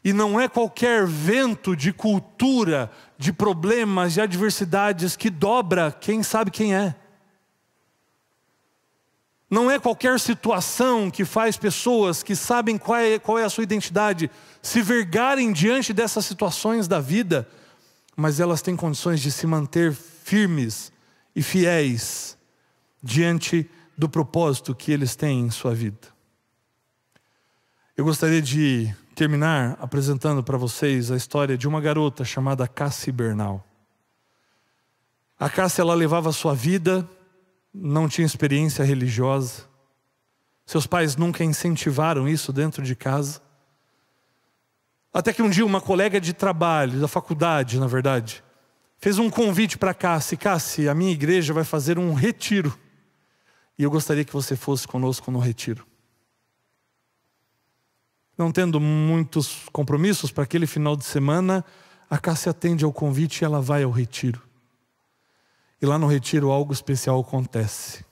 E não é qualquer vento de cultura, de problemas, de adversidades que dobra quem sabe quem é. Não é qualquer situação que faz pessoas que sabem qual é a sua identidade se vergarem diante dessas situações da vida, mas elas têm condições de se manter firmes e fiéis diante do propósito que eles têm em sua vida. Eu gostaria de terminar apresentando para vocês a história de uma garota chamada Cassie Bernal. A Cassie, ela levava a sua vida, não tinha experiência religiosa. Seus pais nunca incentivaram isso dentro de casa. Até que um dia uma colega de trabalho, da faculdade na verdade, fez um convite para Cassie. Cassie, a minha igreja vai fazer um retiro. E eu gostaria que você fosse conosco no retiro. Não tendo muitos compromissos para aquele final de semana, a Cassie atende ao convite e ela vai ao retiro. E lá no retiro algo especial acontece.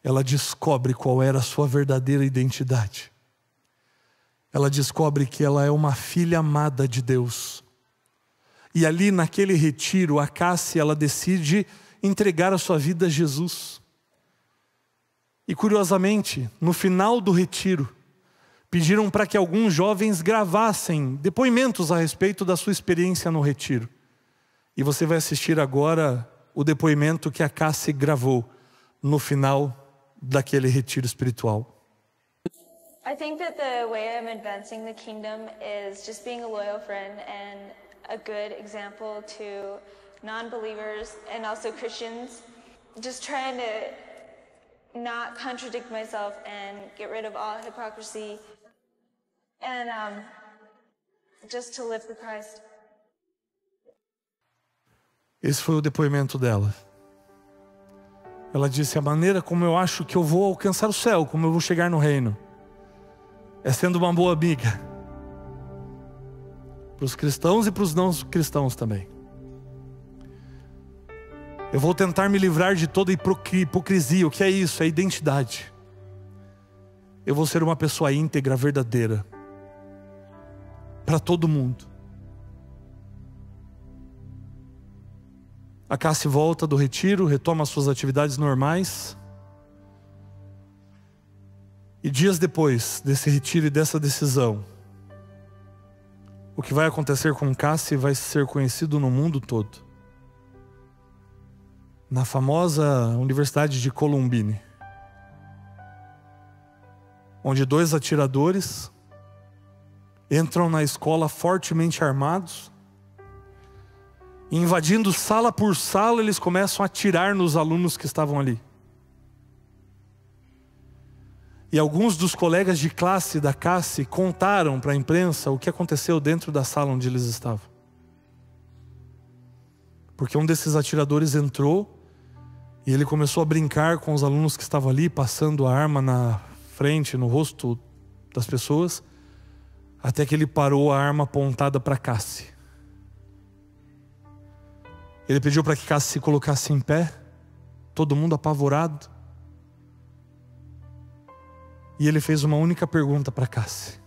Ela descobre qual era a sua verdadeira identidade. Ela descobre que ela é uma filha amada de Deus. E ali naquele retiro, a Cassie, ela decide entregar a sua vida a Jesus. E curiosamente, no final do retiro, pediram para que alguns jovens gravassem depoimentos a respeito da sua experiência no retiro. E você vai assistir agora o depoimento que a Cassie gravou no final daquele retiro espiritual. I think that the way I'm advancing the kingdom is just being a loyal friend and a good example to non-believers and also Christians. Just trying to not contradict myself and get rid of all hypocrisy and just to live for Christ. Esse foi o depoimento dela. Ela disse: a maneira como eu acho que eu vou alcançar o céu, como eu vou chegar no reino, é sendo uma boa amiga para os cristãos e para os não cristãos também. Eu vou tentar me livrar de toda hipocrisia. O que é isso? É identidade. Eu vou ser uma pessoa íntegra, verdadeira, para todo mundo. A Cassie volta do retiro, retoma as suas atividades normais. E dias depois desse retiro e dessa decisão, o que vai acontecer com Cassie vai ser conhecido no mundo todo. Na famosa Universidade de Columbine, onde 2 atiradores entram na escola fortemente armados, e invadindo sala por sala, eles começam a atirar nos alunos que estavam ali. E alguns dos colegas de classe da Cassie contaram para a imprensa o que aconteceu dentro da sala onde eles estavam. Porque um desses atiradores entrou e ele começou a brincar com os alunos que estavam ali, passando a arma na frente, no rosto das pessoas, até que ele parou a arma apontada para Cassie. Ele pediu para que Cassie se colocasse em pé, todo mundo apavorado. E ele fez uma única pergunta para Cassie.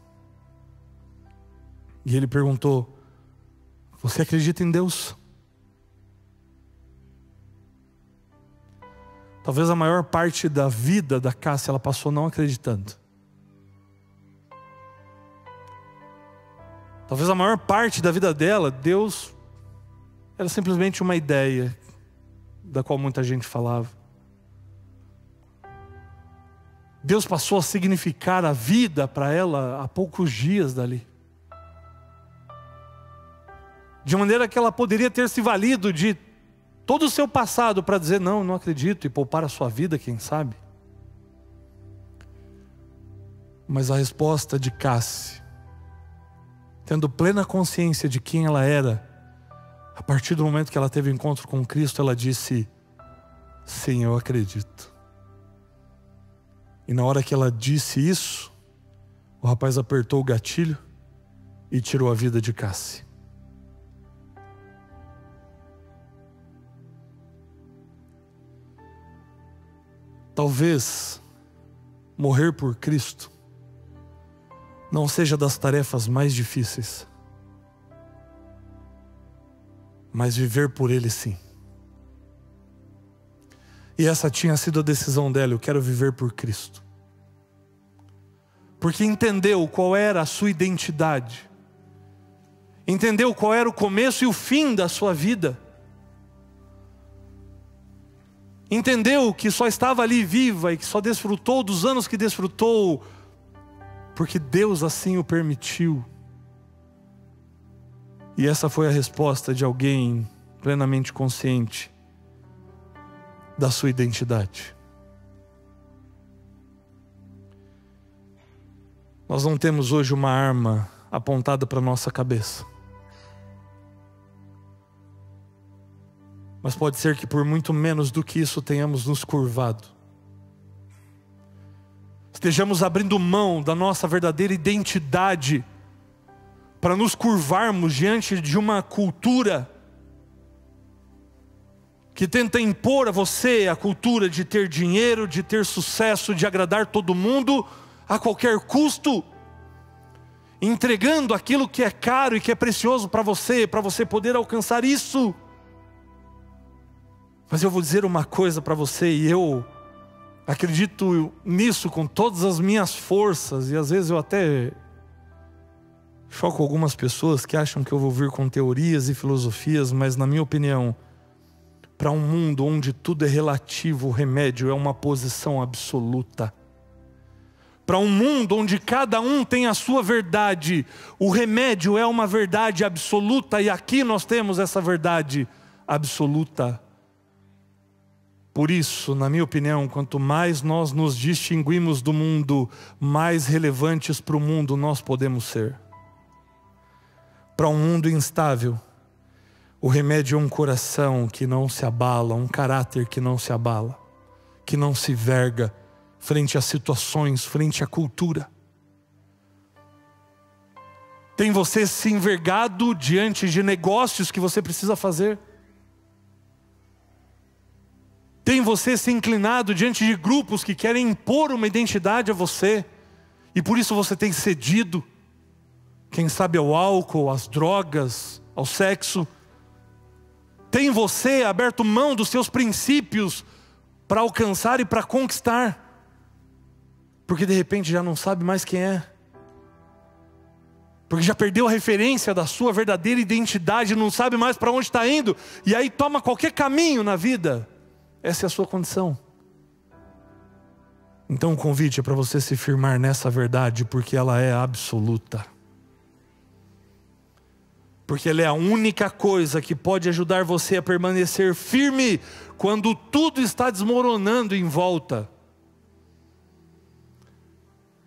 E ele perguntou: você acredita em Deus? Talvez a maior parte da vida da Cassie ela passou não acreditando. Talvez a maior parte da vida dela, Deus era simplesmente uma ideia da qual muita gente falava. Deus passou a significar a vida para ela há poucos dias dali. De maneira que ela poderia ter se valido de todo o seu passado para dizer não, não acredito, e poupar a sua vida, quem sabe. Mas a resposta de Cassie, tendo plena consciência de quem ela era, a partir do momento que ela teve encontro com Cristo, ela disse: sim, eu acredito. E na hora que ela disse isso, o rapaz apertou o gatilho e tirou a vida de Cassie. Talvez morrer por Cristo não seja das tarefas mais difíceis, mas viver por Ele sim. E essa tinha sido a decisão dela: eu quero viver por Cristo. Porque entendeu qual era a sua identidade, entendeu qual era o começo e o fim da sua vida, entendeu que só estava ali viva e que só desfrutou dos anos que desfrutou porque Deus assim o permitiu. E essa foi a resposta de alguém plenamente consciente da sua identidade. Nós não temos hoje uma arma apontada para a nossa cabeça. Mas pode ser que por muito menos do que isso tenhamos nos curvado. Estejamos abrindo mão da nossa verdadeira identidade para nos curvarmos diante de uma cultura que tenta impor a você a cultura de ter dinheiro, de ter sucesso, de agradar todo mundo a qualquer custo, entregando aquilo que é caro e que é precioso para você poder alcançar isso. Mas eu vou dizer uma coisa para você, e eu acredito nisso com todas as minhas forças, e às vezes eu até choco algumas pessoas que acham que eu vou vir com teorias e filosofias, mas na minha opinião, para um mundo onde tudo é relativo, o remédio é uma posição absoluta. Para um mundo onde cada um tem a sua verdade, o remédio é uma verdade absoluta, e aqui nós temos essa verdade absoluta. Por isso, na minha opinião, quanto mais nós nos distinguimos do mundo, mais relevantes para o mundo nós podemos ser. Para um mundo instável, o remédio é um coração que não se abala, um caráter que não se abala, que não se verga frente a situações, frente à cultura. Tem você se envergado diante de negócios que você precisa fazer? Tem você se inclinado diante de grupos que querem impor uma identidade a você, e por isso você tem cedido, quem sabe ao álcool, às drogas, ao sexo? Tem você aberto mão dos seus princípios para alcançar e para conquistar, porque de repente já não sabe mais quem é, porque já perdeu a referência da sua verdadeira identidade, não sabe mais para onde está indo, e aí toma qualquer caminho na vida? Essa é a sua condição. Então o convite é para você se firmar nessa verdade, porque ela é absoluta. Porque ela é a única coisa que pode ajudar você a permanecer firme quando tudo está desmoronando em volta.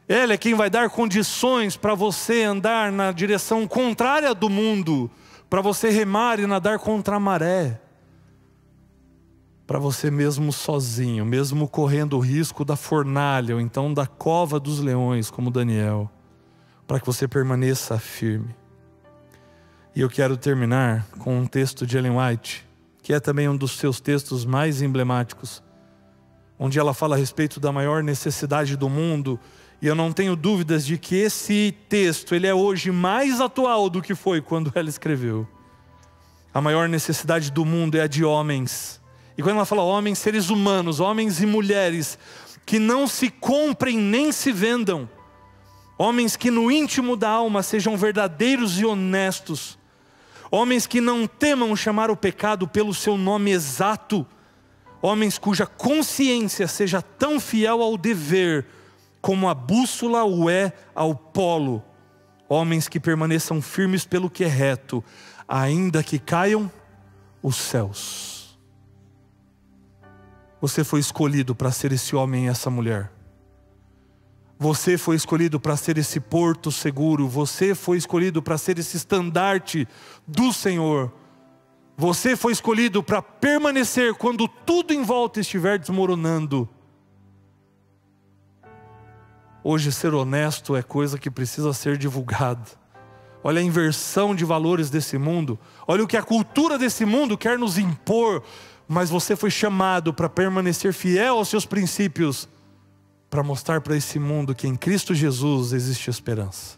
Ela é quem vai dar condições para você andar na direção contrária do mundo, para você remar e nadar contra a maré. Para você mesmo sozinho, mesmo correndo o risco da fornalha, ou então da cova dos leões, como Daniel, para que você permaneça firme. E eu quero terminar com um texto de Ellen White, que é também um dos seus textos mais emblemáticos, onde ela fala a respeito da maior necessidade do mundo, e eu não tenho dúvidas de que esse texto, ele é hoje mais atual do que foi quando ela escreveu. A maior necessidade do mundo é a de homens. E quando ela fala homens, seres humanos, homens e mulheres, que não se comprem nem se vendam. Homens que no íntimo da alma sejam verdadeiros e honestos. Homens que não temam chamar o pecado pelo seu nome exato. Homens cuja consciência seja tão fiel ao dever, como a bússola o é ao polo. Homens que permaneçam firmes pelo que é reto, ainda que caiam os céus. Você foi escolhido para ser esse homem e essa mulher. Você foi escolhido para ser esse porto seguro. Você foi escolhido para ser esse estandarte do Senhor. Você foi escolhido para permanecer quando tudo em volta estiver desmoronando. Hoje ser honesto é coisa que precisa ser divulgada. Olha a inversão de valores desse mundo. Olha o que a cultura desse mundo quer nos impor. Mas você foi chamado para permanecer fiel aos seus princípios, para mostrar para esse mundo que em Cristo Jesus existe esperança.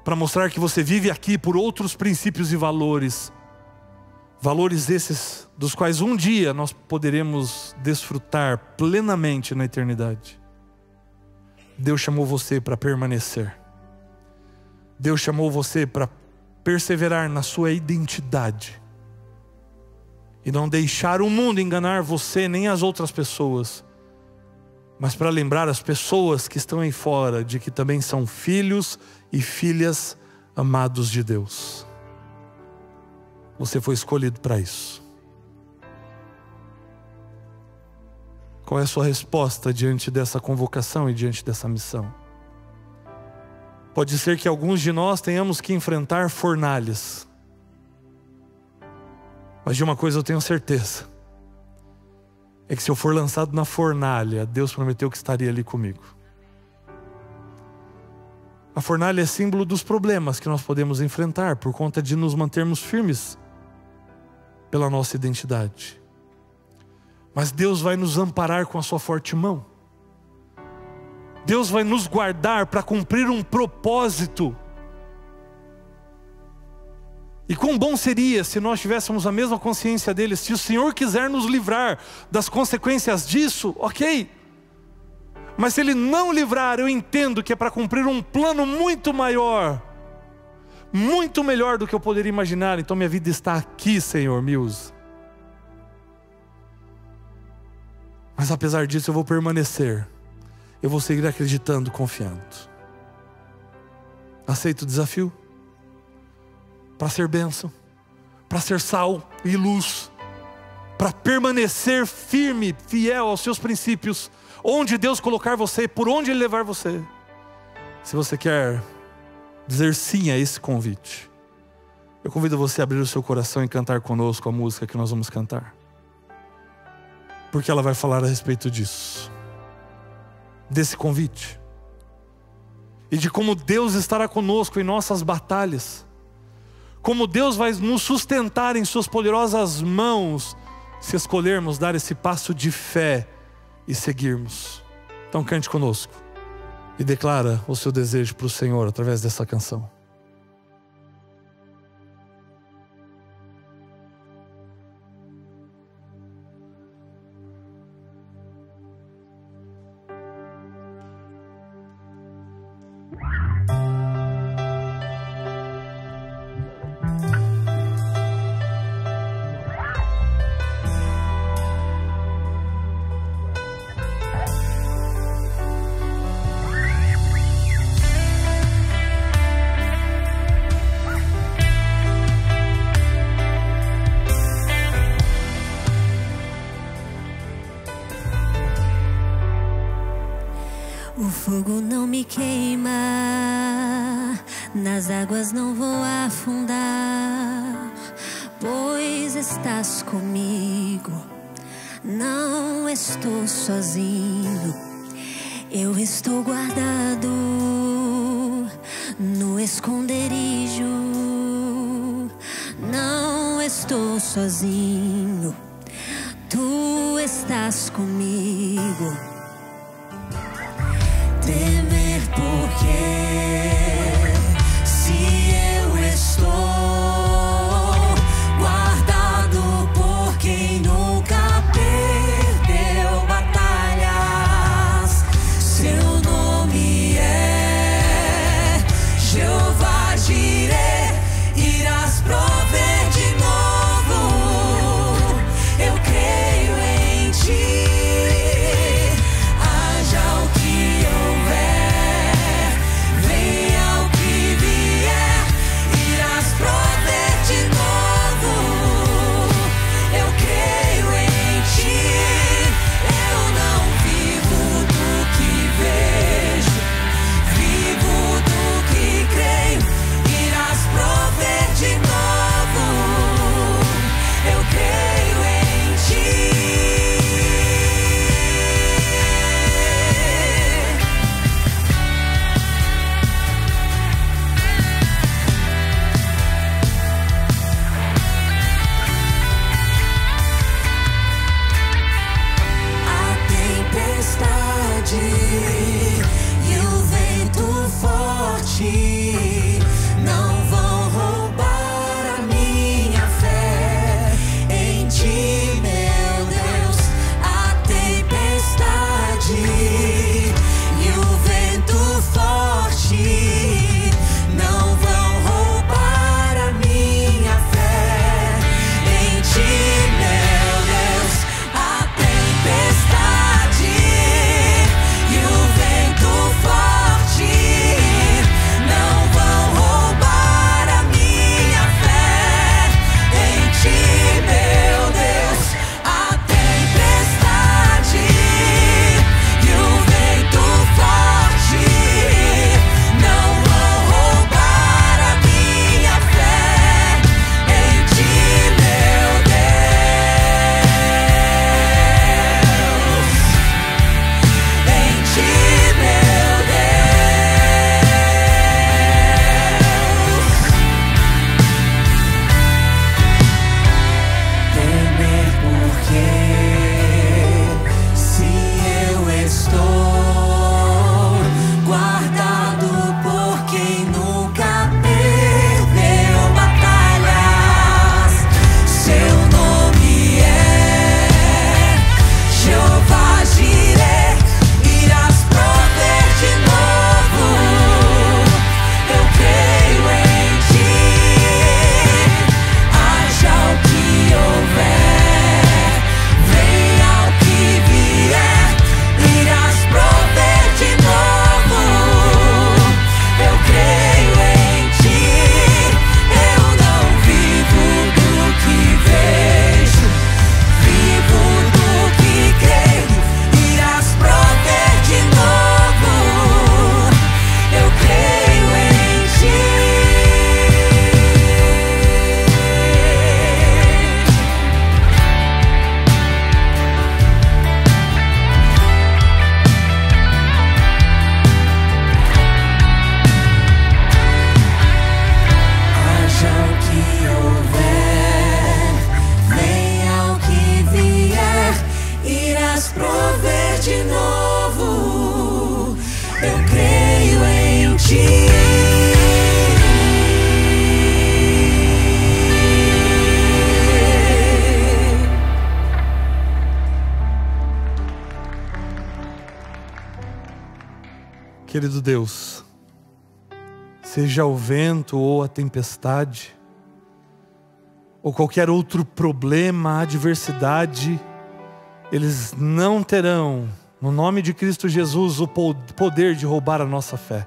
Para mostrar que você vive aqui por outros princípios e valores. Valores esses dos quais um dia nós poderemos desfrutar plenamente na eternidade. Deus chamou você para permanecer. Deus chamou você para perseverar na sua identidade. E não deixar o mundo enganar você, nem as outras pessoas. Mas para lembrar as pessoas que estão aí fora de que também são filhos e filhas amados de Deus. Você foi escolhido para isso. Qual é a sua resposta diante dessa convocação e diante dessa missão? Pode ser que alguns de nós tenhamos que enfrentar fornalhas. Mas de uma coisa eu tenho certeza. É que se eu for lançado na fornalha, Deus prometeu que estaria ali comigo. A fornalha é símbolo dos problemas que nós podemos enfrentar por conta de nos mantermos firmes pela nossa identidade. Mas Deus vai nos amparar com a sua forte mão. Deus vai nos guardar para cumprir um propósito. E quão bom seria se nós tivéssemos a mesma consciência dele. Se o Senhor quiser nos livrar das consequências disso, ok. Mas se Ele não livrar, eu entendo que é para cumprir um plano muito maior, muito melhor do que eu poderia imaginar. Então minha vida está aqui, Senhor, me usa. Mas apesar disso eu vou permanecer. Eu vou seguir acreditando, confiando. Aceita o desafio? Para ser bênção, para ser sal e luz, para permanecer firme, fiel aos seus princípios, onde Deus colocar você, por onde Ele levar você. Se você quer dizer sim a esse convite, eu convido você a abrir o seu coração e cantar conosco a música que nós vamos cantar, porque ela vai falar a respeito disso, desse convite, e de como Deus estará conosco em nossas batalhas, como Deus vai nos sustentar em suas poderosas mãos se escolhermos dar esse passo de fé e seguirmos. Então cante conosco e declara o seu desejo para o Senhor através dessa canção. O fogo não me queima, nas águas não vou afundar, pois estás comigo, não estou sozinho. Eu estou guardado no esconderijo, não estou sozinho, tu estás comigo. Temer porque se eu estou guardado por quem nunca perdeu batalhas, seu nome é Jeová Jireh, irás prover de novo, eu creio em ti. Haja o que houver, Querido Deus, seja o vento ou a tempestade, ou qualquer outro problema, adversidade, eles não terão, no nome de Cristo Jesus, o poder de roubar a nossa fé.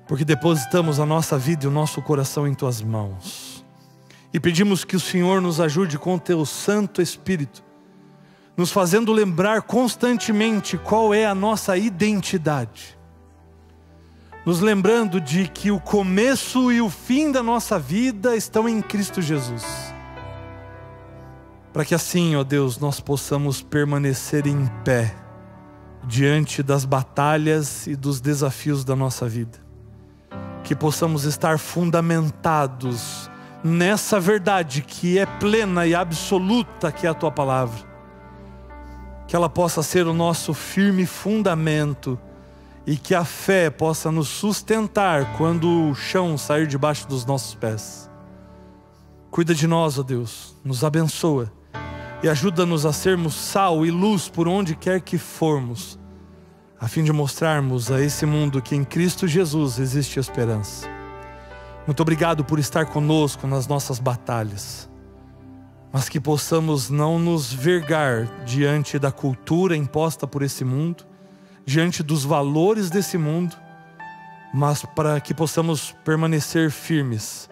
Porque depositamos a nossa vida e o nosso coração em Tuas mãos. E pedimos que o Senhor nos ajude com o Teu Santo Espírito, nos fazendo lembrar constantemente qual é a nossa identidade. Nos lembrando de que o começo e o fim da nossa vida estão em Cristo Jesus. Para que assim, ó Deus, nós possamos permanecer em pé diante das batalhas e dos desafios da nossa vida. Que possamos estar fundamentados nessa verdade que é plena e absoluta, que é a Tua palavra. Que ela possa ser o nosso firme fundamento e que a fé possa nos sustentar quando o chão sair debaixo dos nossos pés. Cuida de nós, ó Deus, nos abençoa e ajuda-nos a sermos sal e luz por onde quer que formos, a fim de mostrarmos a esse mundo que em Cristo Jesus existe esperança. Muito obrigado por estar conosco nas nossas batalhas, mas que possamos não nos vergar diante da cultura imposta por esse mundo, diante dos valores desse mundo, mas para que possamos permanecer firmes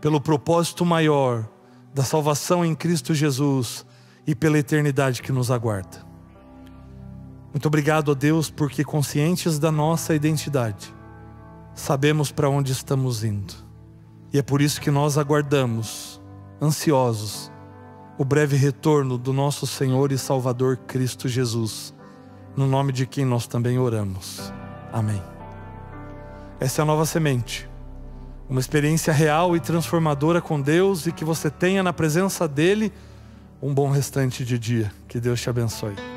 pelo propósito maior da salvação em Cristo Jesus e pela eternidade que nos aguarda. Muito obrigado a Deus, porque conscientes da nossa identidade, sabemos para onde estamos indo. E é por isso que nós aguardamos, ansiosos, o breve retorno do nosso Senhor e Salvador Cristo Jesus, no nome de quem nós também oramos. Amém. Essa é a Nova Semente, uma experiência real e transformadora com Deus, e que você tenha na presença dEle um bom restante de dia. Que Deus te abençoe.